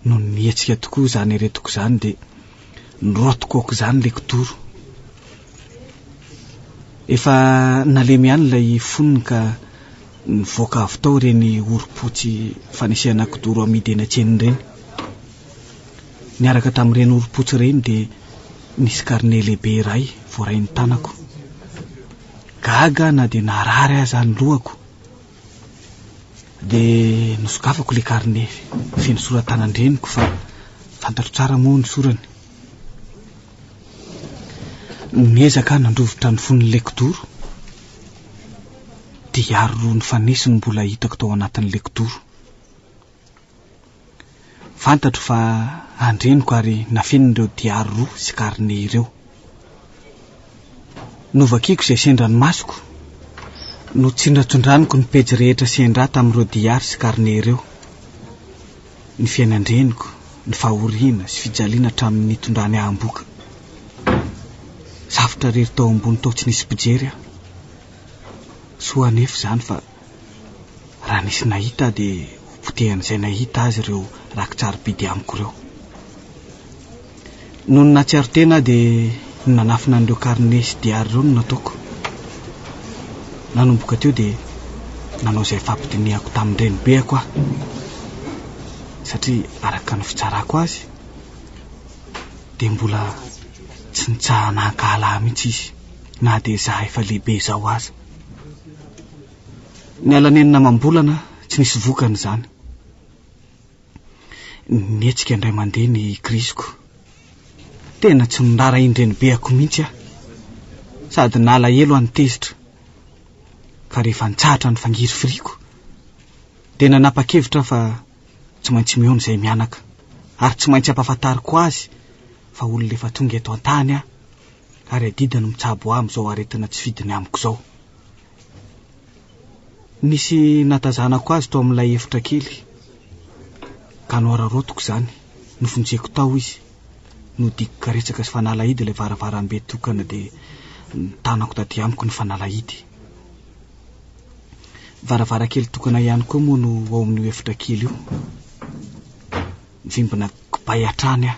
no nihetsika tokoa izany aretiko izany dia nirotiko aoko izany ilay kodoro efa nalemy ihany ilay foniny ka nivoaka avy tao ireny orom-potsy fanisihana kodoro amidy eny an-tsena ireny niaraka tamin'ireny orom-potsy ireny dia nisy karne lehibe iray voarainy tanako gaga na dia naharary ahy izany lohako dia nosokafako ilay karne feno soratanandreniko fa fantatro tsara moa ny sorany niezaka nandrovitra ny fon'ilay kodoro dia aro roa ny fanesy no mbola hitako tao anatin'ilay kodoro fantatro fa andreniko ary nafenon'ireo diary roa sy karne ireo novakiko izay sendrany masoko no tsindratsondraniko ny pejy rehetra sendra tamin'ireo diary sy karne ireo ny fiainandreniko ny fahoriana sy fijaliana hatramin'ny tondrany aham-boka safotra rery tao ambony tao tsy nisy mpijery aho soa anefa izany fa raha nisy nahita dia hopotehan'izay nahita azy ireo rakitsary-bidy amiko ireo noho ny natsiaro tena dia nanafina an'ireo karne sy diary ireo no nataoko nanomboka teo dia nanao izay fampidinihako tamin-drenibeako aho satria araka ny fitsarako azy dia mbola tsy nitsahanakala mihitsy izy na dia za efa lehibe zao aza. Ny alanenina mambolana tsy nisy vokany izany. Nietsika indray mandeha ny krisiko. Tena tsy nirara indreny be ako mihitsy aho, sady nala elo any tezitra. Ka rehefa nitsahatra ny fangiry firiko, dia nanapa-kevitra fa tsy maintsy mihaona izay mianaka, ary tsy maintsy ampahafantariko azy fa olona efa tonga eto an-tany aho, ary adidany mitsabo amin'izao aretina tsy fidiny amiko izao. Nisy natazanako azy tao amin'ilay efitra kely, ka noararotiko izany, novonjeko tao izy, nodiko karetsaka sy fanalahidy ilay varavarambe tokana dia nitanako taty amiko ny fanalahidy. Varavarakely tokana ihany koa moa no ao amin'io efitra kely io. Mivimbina kibay hatrany aho.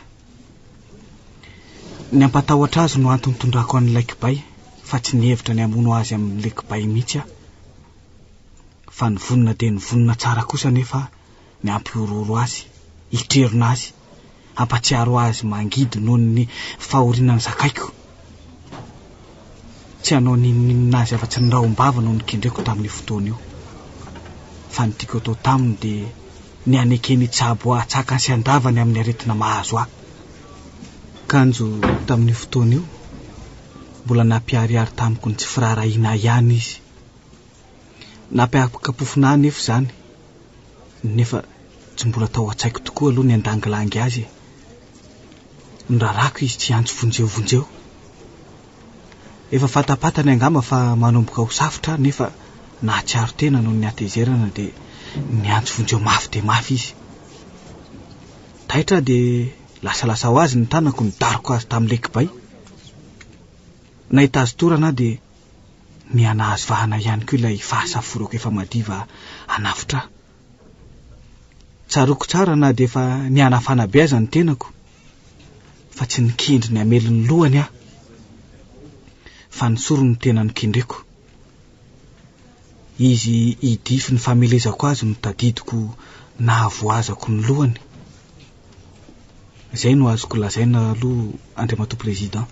Ny ampatahotra azy no antony tondrako an'ilay kibay, fa tsy nihevitra ny hamono azy amin'ilay kibay mihitsy aho. Fa ny vonona dia ny vonona tsara kosa nefa ny ampiororo azy, hitrerona azy, ampatsiaro azy mangidy noho ny fahorinany zakaiko. Tsy hanao ninina azy afa-tsy ny rahombava no nikendreko tamin'ny fotoana io. Fa ny tiako atao taminy dia ny anekeny tsabo atsakany sy andavany amin'ny aretina mahazo ahy. Kanjo tamin'ny fotoana io, mbola nampiariary tamiko ny tsy firarahina ihany izy. Nampiakapofina nefa izany, nefa tsy mbola tao an-tsaiko tokoa aloha ny andangilangy azy. Nirarako izy tsy antso vonjeovonjeo. Efa fatapatany angamba fa manomboka ho safotra, nefa nahatsiaro tena noho ny atezerana dia niantso vonjeo mafy dia mafy izy. Taitra dia lasalasa ho azy ny tanako, nidariko azy tamin'ilay kibay. Nahita azy torana dia nianazy vahana ihany koa ilay fahasaforako efa madiva hanafitra. Tsaroko tsara na dia efa nianafana be aza ny tenako, fa tsy nikendry ny amely ny lohany aho, fa nisoro ny tena nikendreko. Izy hidify ny famelezako azy no tadidiko nahavoazako ny lohany. Izay no azoko lazaina aloha Andriamatoa Président.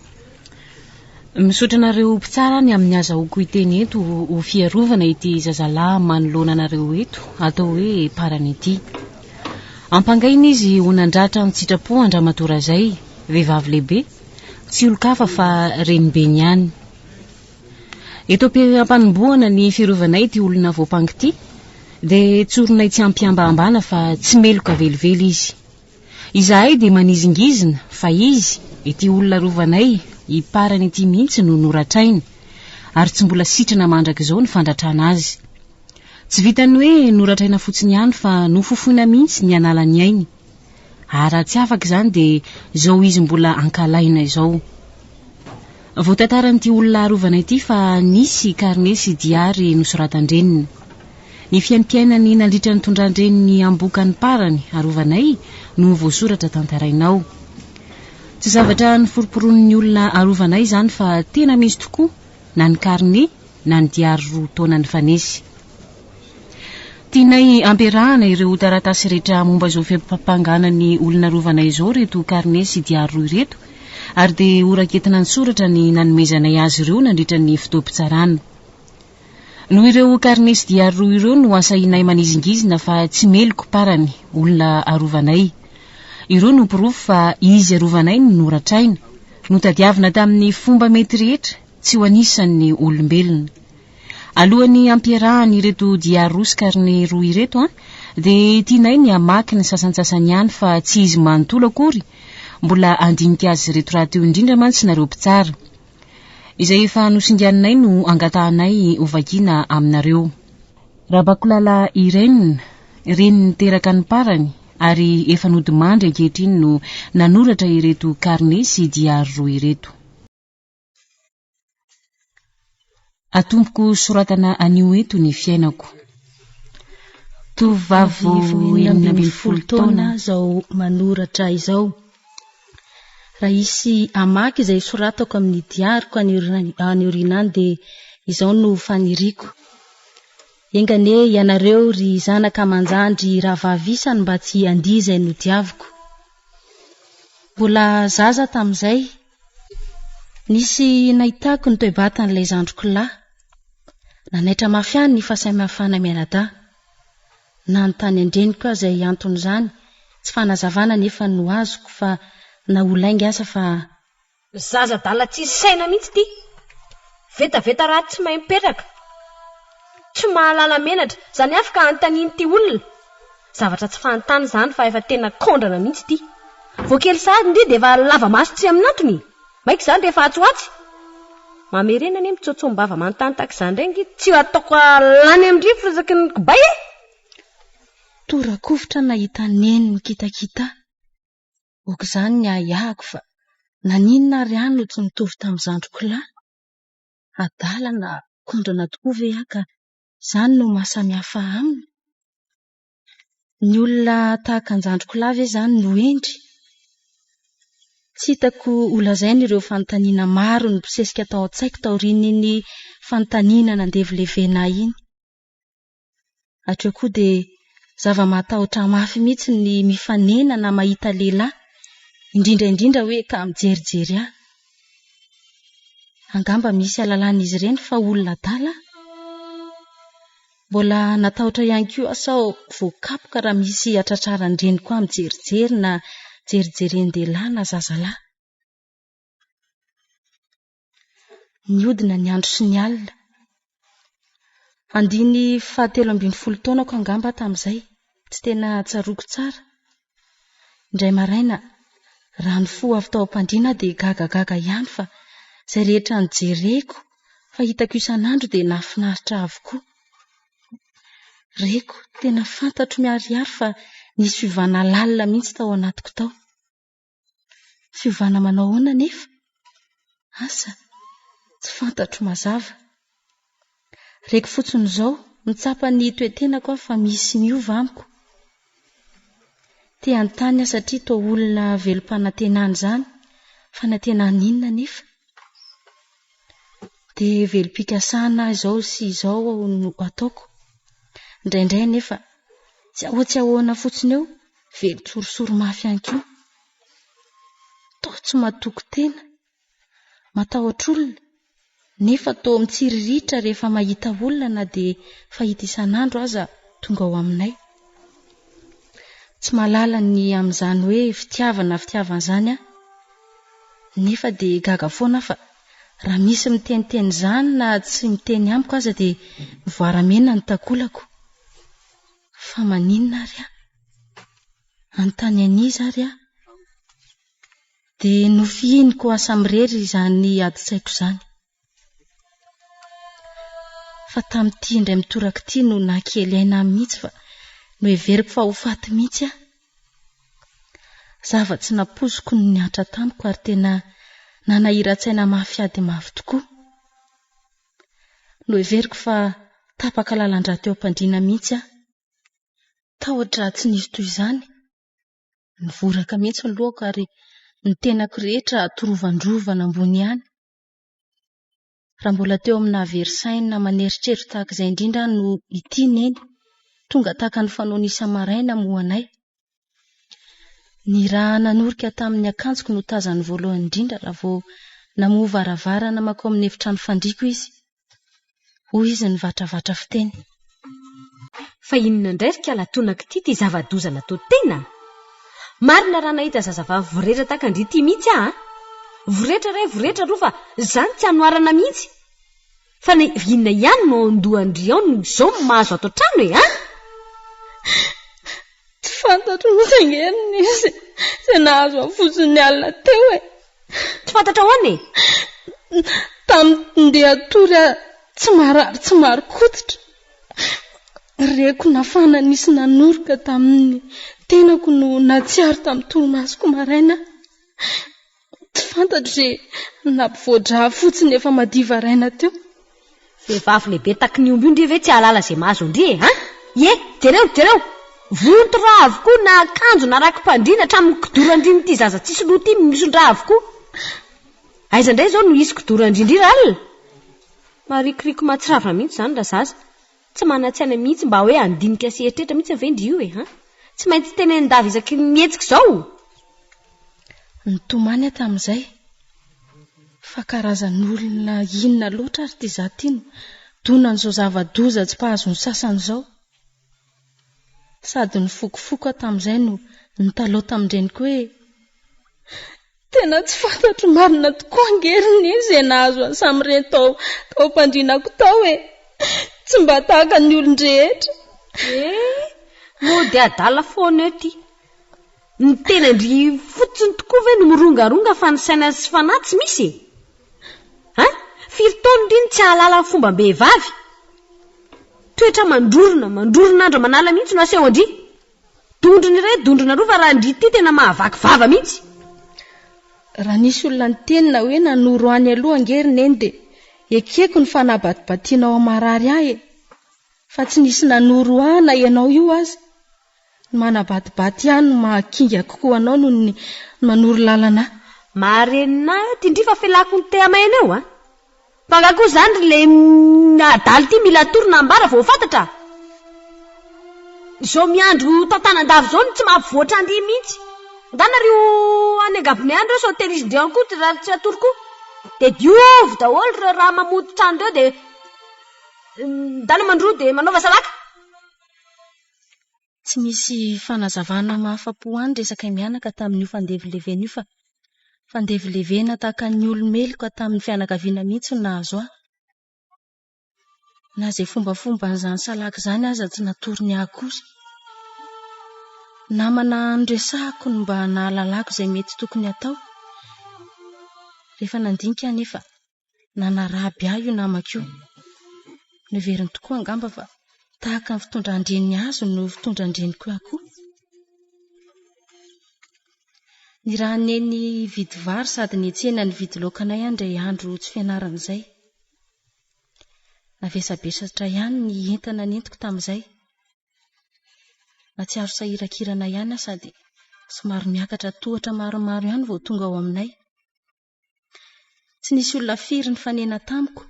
Misaotra anareo mpitsara ny amin'ny azahoako iteny eto ho fiarovana ity zazalahy manoloana anareo eto atao hoe parany ity. Ampangaina izy ho nandratra ny sitrapo Andriamatoa zay, vehivavy lehibe, tsy olo-kafa fa renibeny ihany. Eto am-panombohana ny fiarovana ity olona voapangy ity, dia tsoronay tsy ampiambambana fa tsy meloka velively izy. Izahay dia manizingizina fa izy, ity olona rovanay, iparany ity mihitsy no noratrainy, ary tsy mbola sitrana mandrakizao ny fandratrana azy. Tsy vitany hoe noratraina fotsiny ihany fa nofofoina mihitsy ny analany ainy. Ary tsy afaka izany dia zao izy mbola ankalaina izao. Voatantaran'ity olona arovana ity fa nisy karne sy diary nosoratandreniny. Ny fiainam-piainany nandritra ny tondrandreniny ambokany parany arovanay no voasoratra tantarainao. Tsy zavatra niforoporon'ny olona arovanay izany fa tena misy tokoa na ny karne na ny diary roa taona ny fanesy. Tianay ampiarahana ireo taratasy rehetra momba izao fiampanganany olona arovanay izao reto karne sy diary roa ireto, ary dia horaketina ny soratra ny nanomezanay azy ireo nandritra ny fotoam-pitsarana. Noho ireo karne sy diary roa ireo no asainay manizingizina fa tsy meloko parany olona arovanay. Ireo no pirofo fa izy arovanay no noratraina, notadiavina tamin'ny fomba mety rehetra, tsy ho anisan'ny olombelona. Alohan'ny ampiarahany ireto diary roa sy karne roa ireto, dia tianay ny amaky ny sasantsasany ihany fa tsy izy manontolo akory, mbola andinika azy reto raha teo indrindra mantsy nareo mpitsara. Izay efa nosindianinay no angatahanay hovakiana aminareo. Rabakolala Irene, reniny teraka ny parany, ary efa nodimandry ankehitriny no nanoratra ireto karne sy diary roa ireto. Atomboko soratana anio eto ny fiainako. Tovavy 12 taona zao manoratra izao. Raha isy amaky izay soratako amin'ny diariko any orinany dia izao no faniriko. Engane ianareo ry zanaka manjandry ravavisany mba tsy andizay no diaviko. Mbola zaza tamin'izay, Nisy nahitako ny toe-batan'ilay zandriko lahy. Nanaitra mafy any ny fahasamihafana mianadahy. Na ny tany andreniko aza anton'izany, tsy fanazavana nefa no azoko fa na olainga asa fa zaza dala tsisy saina mihitsy ty. Vetaveta raha tsy mahay mipetraka. Tsy mahalala menatra, zany afaka antaniny ty olona. Zavatra tsy fantany zany fa efa tena kondrana mihitsy ty. Voakely sahady ndi dia efa lava maso tsy aminatony. Maika zany rehefa atsoatsy. Mamerena ane mitsotsom-bava manontany tak izany rengy tsy ataoko lany amindry firesaky ny kibay e. Torakovitra nahita neny mikitakita. Ok izany ny ahako fa naninona ary any no tsy mitovy tamin'ny zandriko lahy. Adalana kondrana tokoa ve ka izany no mahasamihafa aminy. Ny olona tahaka ny zandriko lahy ve izany no endry. Tsy hitako olazainy ireo fanontaniana maro ny mpisesika tao an-tsaiko taorian'ny fanontaniana nandevy-levena iny. Hatreo koa dia zava-matahotra mafy mihitsy ny mifanena na mahita lehilahy, indrindra hoe ka mijerijery ahy. Angamba misy alalan'izy ireny fa olona dala. Mbola natahotra ihany koa asao voakapoka raha misy atratrarandreny koa mijerijery na jerijerendehilahy na zazalahy. Niodina ny andro sy ny alina. Andiny 17 taonako angamba tamin'izay, tsy tena tsaroko tsara. Indray maraina, raha ny fo avy tao am-pandriana dia gagagaga ihany fa izay rehetra nijereko fa hitako isan'andro dia nahafinaritra avokoa. Reko tena fantatro miharihary fa nisy fiovana lalina mihitsy tao anatiko tao. Fiovana manao ahoana nefa? Asa, tsy fantatro mazava. Reko fotsiny izao, mitsapa ny toe-tenako fa misy miova amiko. Te antany satria toa olona velom-panantenana izany, fanantenana inona nefa? Dia velom-pikasana izao sy izao no ataoko. Indraindray nefa tsy ahoana fotsiny eo, velon-tsorosoro mafy ihany koa. Toa tsy matoko tena, matahotra olona, nefa toa mitsiriritra rehefa mahita olona na dia fahita isan'andro aza tonga ao aminay. Tsy malala ny amin'izany hoe fitiavana izany aho. Nefa dia gaga foana fa raha misy miteniteny izany na tsy miteny amiko aza dia voaramena ny takolako. Fa maninona ary aho? Anontany an'iza ary aho? Dia nofihiniko asa mirery izany adi-tsaiko izany. Fa tamin'ity indray mitoraka ity no nankely aina mihitsy fa no heveriko fa ho faty mihitsy aho. Zava-tsy napoziko ny niatra tamiko ary tena nanahira-tsaina mafiady mafy tokoa. No heveriko fa tapaka lalandra teo am-pandriana mihitsy aho. Tahotra tsy nisy toy izany. Nivoraka mihitsy ny lohako ary ny tenako rehetra torovandrovana ambony ihany. Raha mbola teo amina verisaina maneritreritro tahaka izay indrindra no ity neny, tonga tahaka ny fanaony isa-maraina moa anay. Ny raha nanorika tamin'ny akanjoko no tazany voalohany indrindra raha vao namoha varavarana makao amin'ny efitrano fandriako izy. Hoy izy nivantravatra fiteny. Fa inona indray ry kalatonako ty zava-dozana to tena? Marina raha nahita zazavavy voretra tahaka andry ity mihitsy aho. Voretra aloha fa izany tsy anoarana mihitsy. Fa inona ihany no andohandry ao no izao mahazo ato trano e? Tsy fantatro ny sangeriny izy izay nahazo fotsiny alina teo e. Tsy fantatra ahoana e? Tamin'ny ndeha tory tsy marary tsy marikototra. Reko nafana nisy nanoroka tamin'ny tenako no natsiaro tamin'ny toromasoko maraina. Tsy fantatro izay nampivoadra fotsiny efa madiva raina teo. Vehivavy lehibe taky ny omby io ndry ve tsy ahalala izay mahazo ndry e? Ie, jereo. Vonto raha avokoa na akanjo na rakim-pandriana hatramin'ny kidorandrin'ity zaza tsisy loha ity misondraha avokoa. Aiza indray izao no hisy kidorandrindry alina? Marikoriko mahatsiravina mihitsy izany raha zaza. Tsy manan-tsaina mihitsy mba hoe andinika sy eritreritra mihitsy avendry io e? Tsy maintsy tenenindava isaky mihetsika izao. Nitomany tamin'izay. fa karazan'olona inona loatra ary ty zatino dona n'izao zava-doza tsy mpahazo ny sasany izao. Sady ny fokofoko tamin'izay no nitaloha tamin'ireny koa hoe tena tsy fantatro marina tokoa angeriny izay nahazo any sam'ireny tao mpandrinako tao hoe tsy mba tahaka ny olon-drehetra. Mody adala foana ety. Ny tena ndry fotsiny tokoa ve no mirongaronga fa ny saina sy fanahy tsy misy? Firy taona ndriny tsy ahalala ny fomba mbehivavy. Toetra mandrorona andro manala mihitsy no aseho andry. Dondrona iray dondrona roa fa raha ndry ty tena mahavaky vava mihitsy. Raha nisy olona nitenina hoe nanoro any aloha angeriny eny dia ekeko ny fanabatibatinao amarary ahy fa tsy nisy nanoro ana ianao io azy. Ny manabatibaty ihany no mahakinga kokoa anao noho ny manoro lalana. Marenina ty ndry fa felako ny te amaina eo Fangakoa zany le adaly ty mila torona ambara vao fantatra. Zao miandro tantanandavy zao tsy mampivôatra andy mihitsy. Ndanareo any angabonay andro so terizindreo any koa raha tsy atoroko. De diovy daholo reo raha mamody trano reo de ndana mandro de manaova salaka. Tsy misy fanazavana mahafapo any resaka mianaka tamin'io fandevilevena io fa fandevilevena tahaka ny olomeloka tamin'ny fianakaviana mihitsy no nahazo ahy. Na izay fombafomba n'izany salaka izany aza tsy natorony akory. Namana andresahako no mba nahalalako izay mety tokony atao. Rehefa nandinika anefa nanaraby ahy io namako io. Noveriny tokoa angamba fa tahaka ny fitondrandreniny azo no fitondrandreniko akoho. Ny raha neny vidy vary sady ny tsena ny vidy laokanay andray andro tsy fianaran'izay. Navesabesatra ihany ny entana nentiko tamin'izay. Natsiaro sahirakirana ihany sady somary miakatra tohatra maromaro ihany vao tonga ao aminay. Tsy nisy olona firy ny fanena tamiko.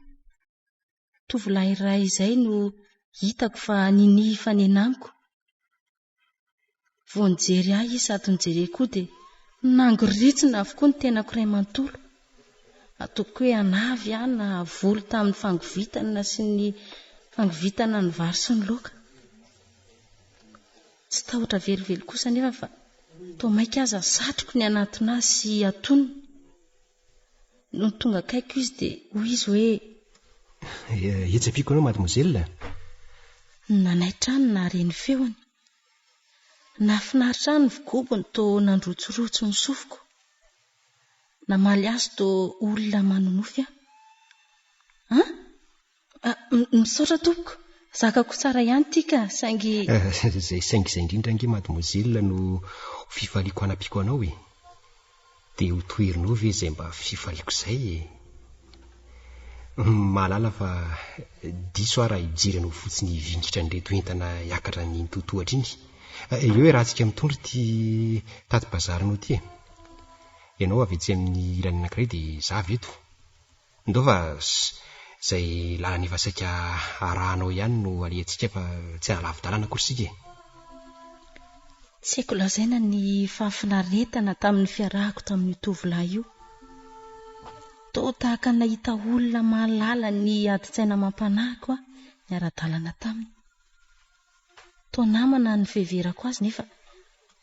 Tovolahy iray izay no hitako fa nini fanenamiko. Vao nijery ahy izy sady nijery koa dia nangoritsina avokoa ny tenako iray manontolo. Ataoko hoe anavy na volo tamin'ny fangovitana sy ny fangovitana ny vary sy ny laoka. Tsy tahotra velively kosa nefa fa toa maika aza satroko ny anatona sy atonony. No tonga akaiko izy dia hoy izy hoe Hetsapiako anao mademoiselle. Nanaitra any na reny feony. Nafinaritra any vigobony toa nandrotsirotso ny sofiko. Namaly azy toa olona manonofy aho. Misaotra tompoko. Zakako tsara ihany tika saingy izay indrindra nge mademoiselle no fifaliako anapiako anao dia ho toerinao ve izay mba fifaliako izay mahalala fa diso aho raha hijery anao fotsiny vingitra nyreto entana hiakatra ny totohatra iny. Eo hoe raha tsika mitondry ty taty-bazarinao ty ianao avy etsy amin'ny ilany anankiray dia za veto ndao fa izay lalana efa saika arahanao ihany no alehantsika fa tsy alavy-dalana koa sika. Tsy haiko lazaina ny fahafinaretana tamin'ny fiarahako tamin'ny tovolahy io. Toa tahaka nahita olona mahalala ny adi-tsaina mampanahiko ny ara-dalana taminy. Toa namana ny fiheverako azy nefa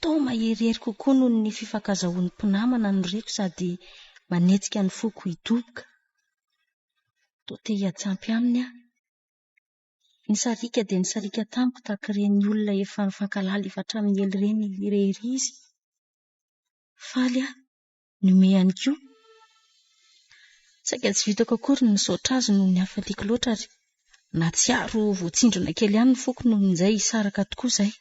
toa maherihery kokoa noho ny fifankazahoan'ny mpinamana ny reko sady manetsika ny foko hidoboka. Toa te hiatsampy aminy aho. Ny sarika dia ny sarika tamiko tahaka ireny olona efa mifankalala efa hatramin'ny ela ireny irery izy. Faly aho nome ihany koa. Saika tsy vitako akory ny misaotra azy noho ny hafaliako loatra ary natsiaro voatsindrona kely ihany ny foko noho izay saraka tokoa izay.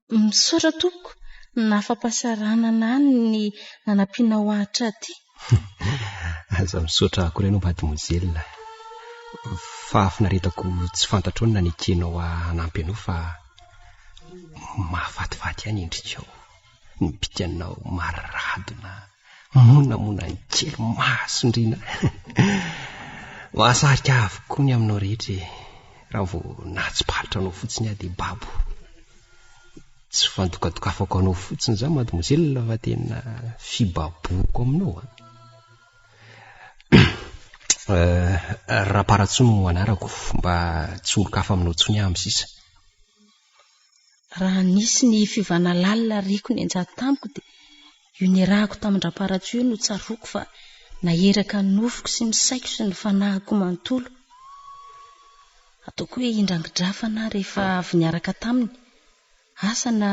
Misaotra tompoko, nafampasaranana any ny nanampianao ahatra aty. Aza misaotra akory ianao mademoiselle. Fahafinaretako tsy fantatro ny nanekenao hanampy anao fa mahafatifaty ihany endrikao. Ny bikanao maradona monamona ny kely masondrina. Mahasarika avokoa ny aminao rehetra raha vao natsipalitra anao fotsiny aho dia babo. Tsy fandokadokafako anao fotsiny za mademoiselle fa tena fibaboko aminao. Raha-paratsoa no anarako mba tsy olo-kafa aminao tsony aho amin'ny sisa. Raha nisy ny fivana lalina riko ny anjato tamiko dia io ny rahako tamin-dra-paratsoa io no tsaroko fa naheraka ny nofoko sy ny saiko sy ny fanahiko manontolo. Ataoko hoe indrangidrafana rehefa avy niaraka taminy, asa na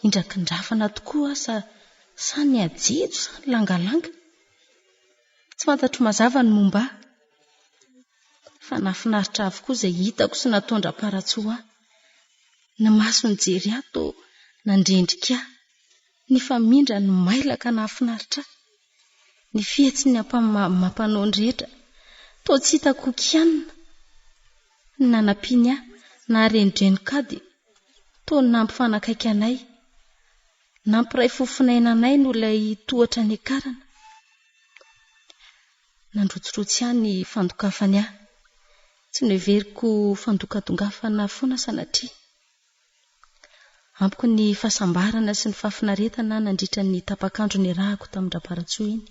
indrakindrafana tokoa asa sa ny ajejo sa ny langalanga. Tsy fantatro mazava ny momba ahy, fa nahafinaritra avokoa izay hitako sy nataon-dra-paratsoa ahy. Ny maso ny jery ahy toa nandrendrika ahy, ny famindra ny mailaka nahafinaritra ahy, ny fihetsy ny mampanao ny rehetra toa tsy hitako kianina, ny nanampiany ahy na rendrenikady toa nampifanakaiky anay, nampiray fofinainanay no ilay tohatra ny akarana. Nandrotsirotsy ahy ny fandokafany ahy, tsy neveriko fandokadongafana foana sanatria. Ampiko ny fahasambarana sy ny fahafinaretana nandritra ny tapakandro ny rahako tamin-dra-paratsoa iny.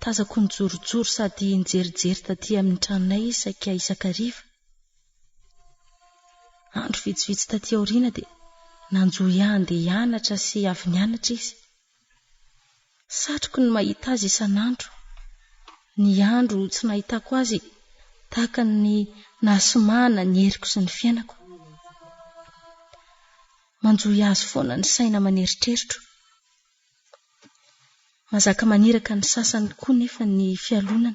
Tazako ny jorojoro sady nijerijery taty amin'ny tranonay isaika isakariva. Andro vitsivitsy taty aoriana dia nanjohy ahy andeha hianatra sy avy nianatra izy. Satroko ny mahita azy isan'andro. Ny andro tsy nahitako azy tahaka ny nahasomahana ny heriko sy ny fiainako. Manjohy azy foana ny saina maneritreritro. Mazaka maniraka ny sasany koa nefa ny fialonana.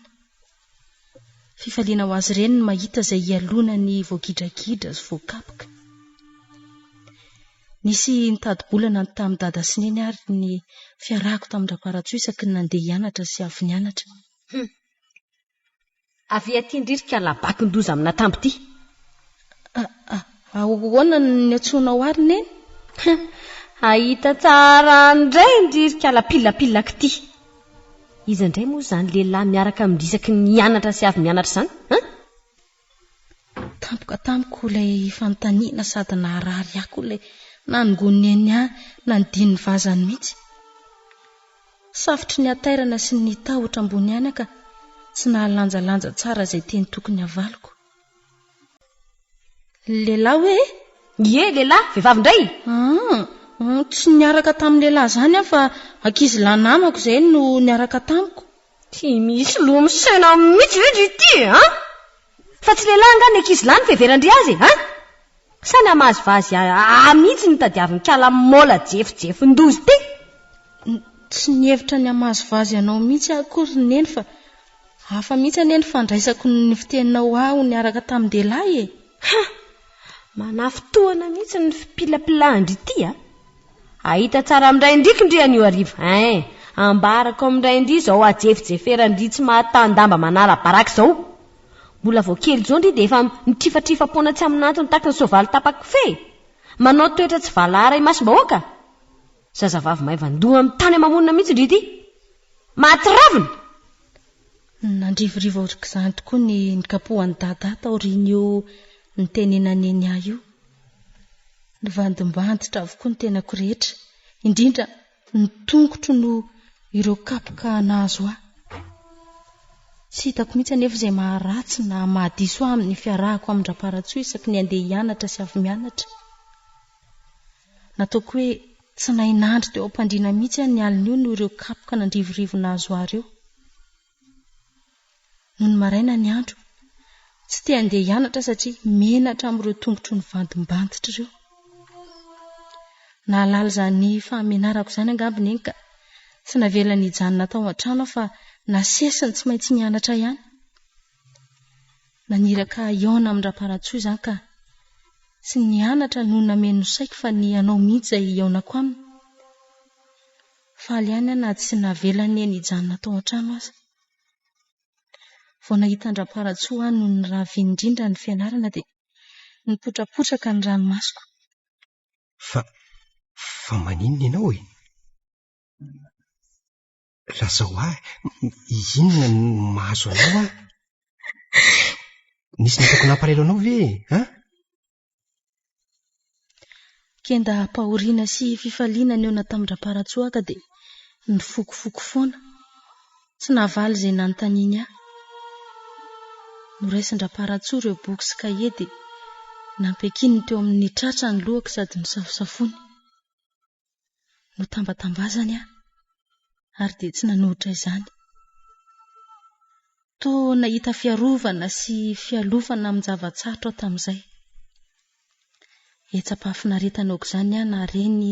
Fifaliana ho azy ireny ny mahita izay hialona ny voagidragidra sy voakapoka. Nisy nitady-bolana tamin'ny dada sy neny ary ny fiarahako tamin-dra-paratsoa isaky ny nandeha hianatra sy avy nianatra. Avy aty indrika labakin-doza amina tampo ity. Ahoana ny antsoinao ary neny? Ahita tsara indray indrika lapilapilaka ity. Izy indray moa izany lehilahy miaraka midrisaky ny nianatra sy avy nianatra izany? Tampoka tamiko ilay fanontaniana sady naharary ako ilay nanongony eny ahy nandiny vazany mihitsy. Safotry ny atairana sy ny tahotra ambony any ka tsy nahalanjalanja tsara izay teny tokony havaliko. Lehilahy hoe? Ie, lehilahy, vehivavy indray. Tsy niaraka tamin'ny lehilahy izany aho fa ankizy lahy namako izay no niaraka tamiko. Tsy misy lomisaina mihitsy vedry ity, fa tsy lehilahy nga ny ankizy lahy ny feverandry azy, Sany amazovazy mihitsy ny tadiaviny kala mola jefojefon-dozy ty. Tsy nihevitra ny amazovazy anao mihitsy akory neny fa hafa mihitsy aneny fandraisako ny fiteninao aho niaraka tamin'ny lehilahy e. Manafitoana mihitsy ny fipilapilandry ity ahita tsara amin'indray indriky ndry anio ariva. Ambarako amin'indray indry izao ajefijeferandry tsy mahatandamba manara-baraka izao. Mbola vao kely izao ndry dia efa mitrifatrifapoana tsy amin'antony tahaka ny soavaly tapaka fe. Manao toetra tsy valahara imasom-bahoaka. Zazavavy maivan-doha amin'ny tany mamonina mihitsy ndry ity. Mahatsiravina. Nandrivoriva ohatr'izany tokoa ny kapohan'ny dada taorian'io ny tenenany eny ahy io. Nivandimbandotra avokoa ny tenako rehetra, indrindra ny tongotro no ireo kapoka nahazo ahy. Tsy hitako mihitsy anefa izay maharatsy na mahadiso ahy amin'ny fiarahako amin-dra-paratsoa isaky ny andeha hianatra sy avy mianatra. Nataoko hoe tsy nahinandry teo am-pandriana mihitsy ny alina io no ireo kapoka nandrivorivo nahazo ahy ireo. Noho ny maraina ny andro, tsy te andeha hianatra satria menatra amin'ireo tongotro ny vandimbandotra ireo. Nahalala izany fahamenarako izany angambiny eny ka tsy navela ny hijanona tao an-trano fa nasesiny tsy maintsy nianatra ihany. Naniraka iaona amin-dra-paratsoa izany ka tsy nianatra no nameno saiko fa ny anao mihitsy izay iaonako aminy. Faly ihany na tsy navela ny hijanona tao an-trano aza. Vao nahita an-dra-paratsoa no ny raha indrindra ny fianarana dia nipotrapotraka ny ranomasoko. Fa maninona ianao e? Lazao ahy, inona no mahazo anao Nisy nataoko nampalahelo anao ve Kenda pahoriana sy fifaliana ny eo tamin-dra-paratsoa ka dia nifokofoko foana. tsy navaly izay nanontaniany ahy. Noraisin-dra-paratsy ireo boky sy kahie dia nampiakininy teo amin'ny tratra ny lohako sady misafosafony. Notambatambazany aho ary dia tsy nanohitra izany. Toa nahita fiarovana sy fialofana amin'ny zavatsarotra aho tamin'izay. Etsam-pahafinaretana aoka izany aho nareny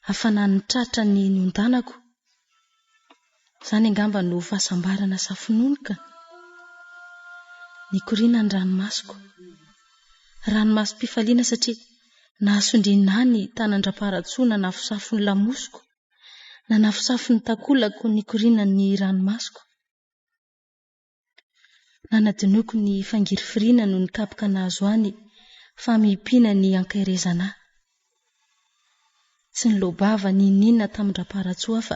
hafanan'ny tratra ny niondanako. Izany angamba no fahasambarana safinonika. Nikoriana ny ranomasoko. Ranomasom-pifaliana satria nahasondriana ny tanan-dra-paratsoa nanafosafo ny lamosiko, nanafosafo ny takolako nikoriana ny ranomasoko. Nanadinoko ny fangirifiriana no nikapoka nahazo any fa mihipina ny ankairezana. Tsy ny lobava ny ninona tamin-dra-paratsoa fa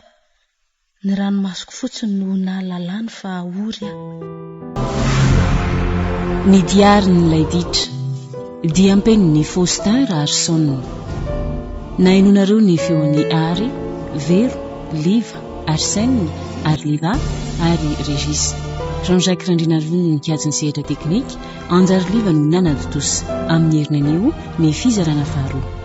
ny ranomasoko fotsiny no nahalalany fa ory aho. Ny diarin'ilay ditra dia ampenin'ny Faustin Rarson. Nainonareo ny feon'ny Ary, Vero, Liva, Arsène, Arliva ary Régis. Jean-Jacques Randrinarivony ny mikajy ny sehatra teknika, Anjary Liva no nanaditosa amin'ny herinan'io ny fizarana faharoa.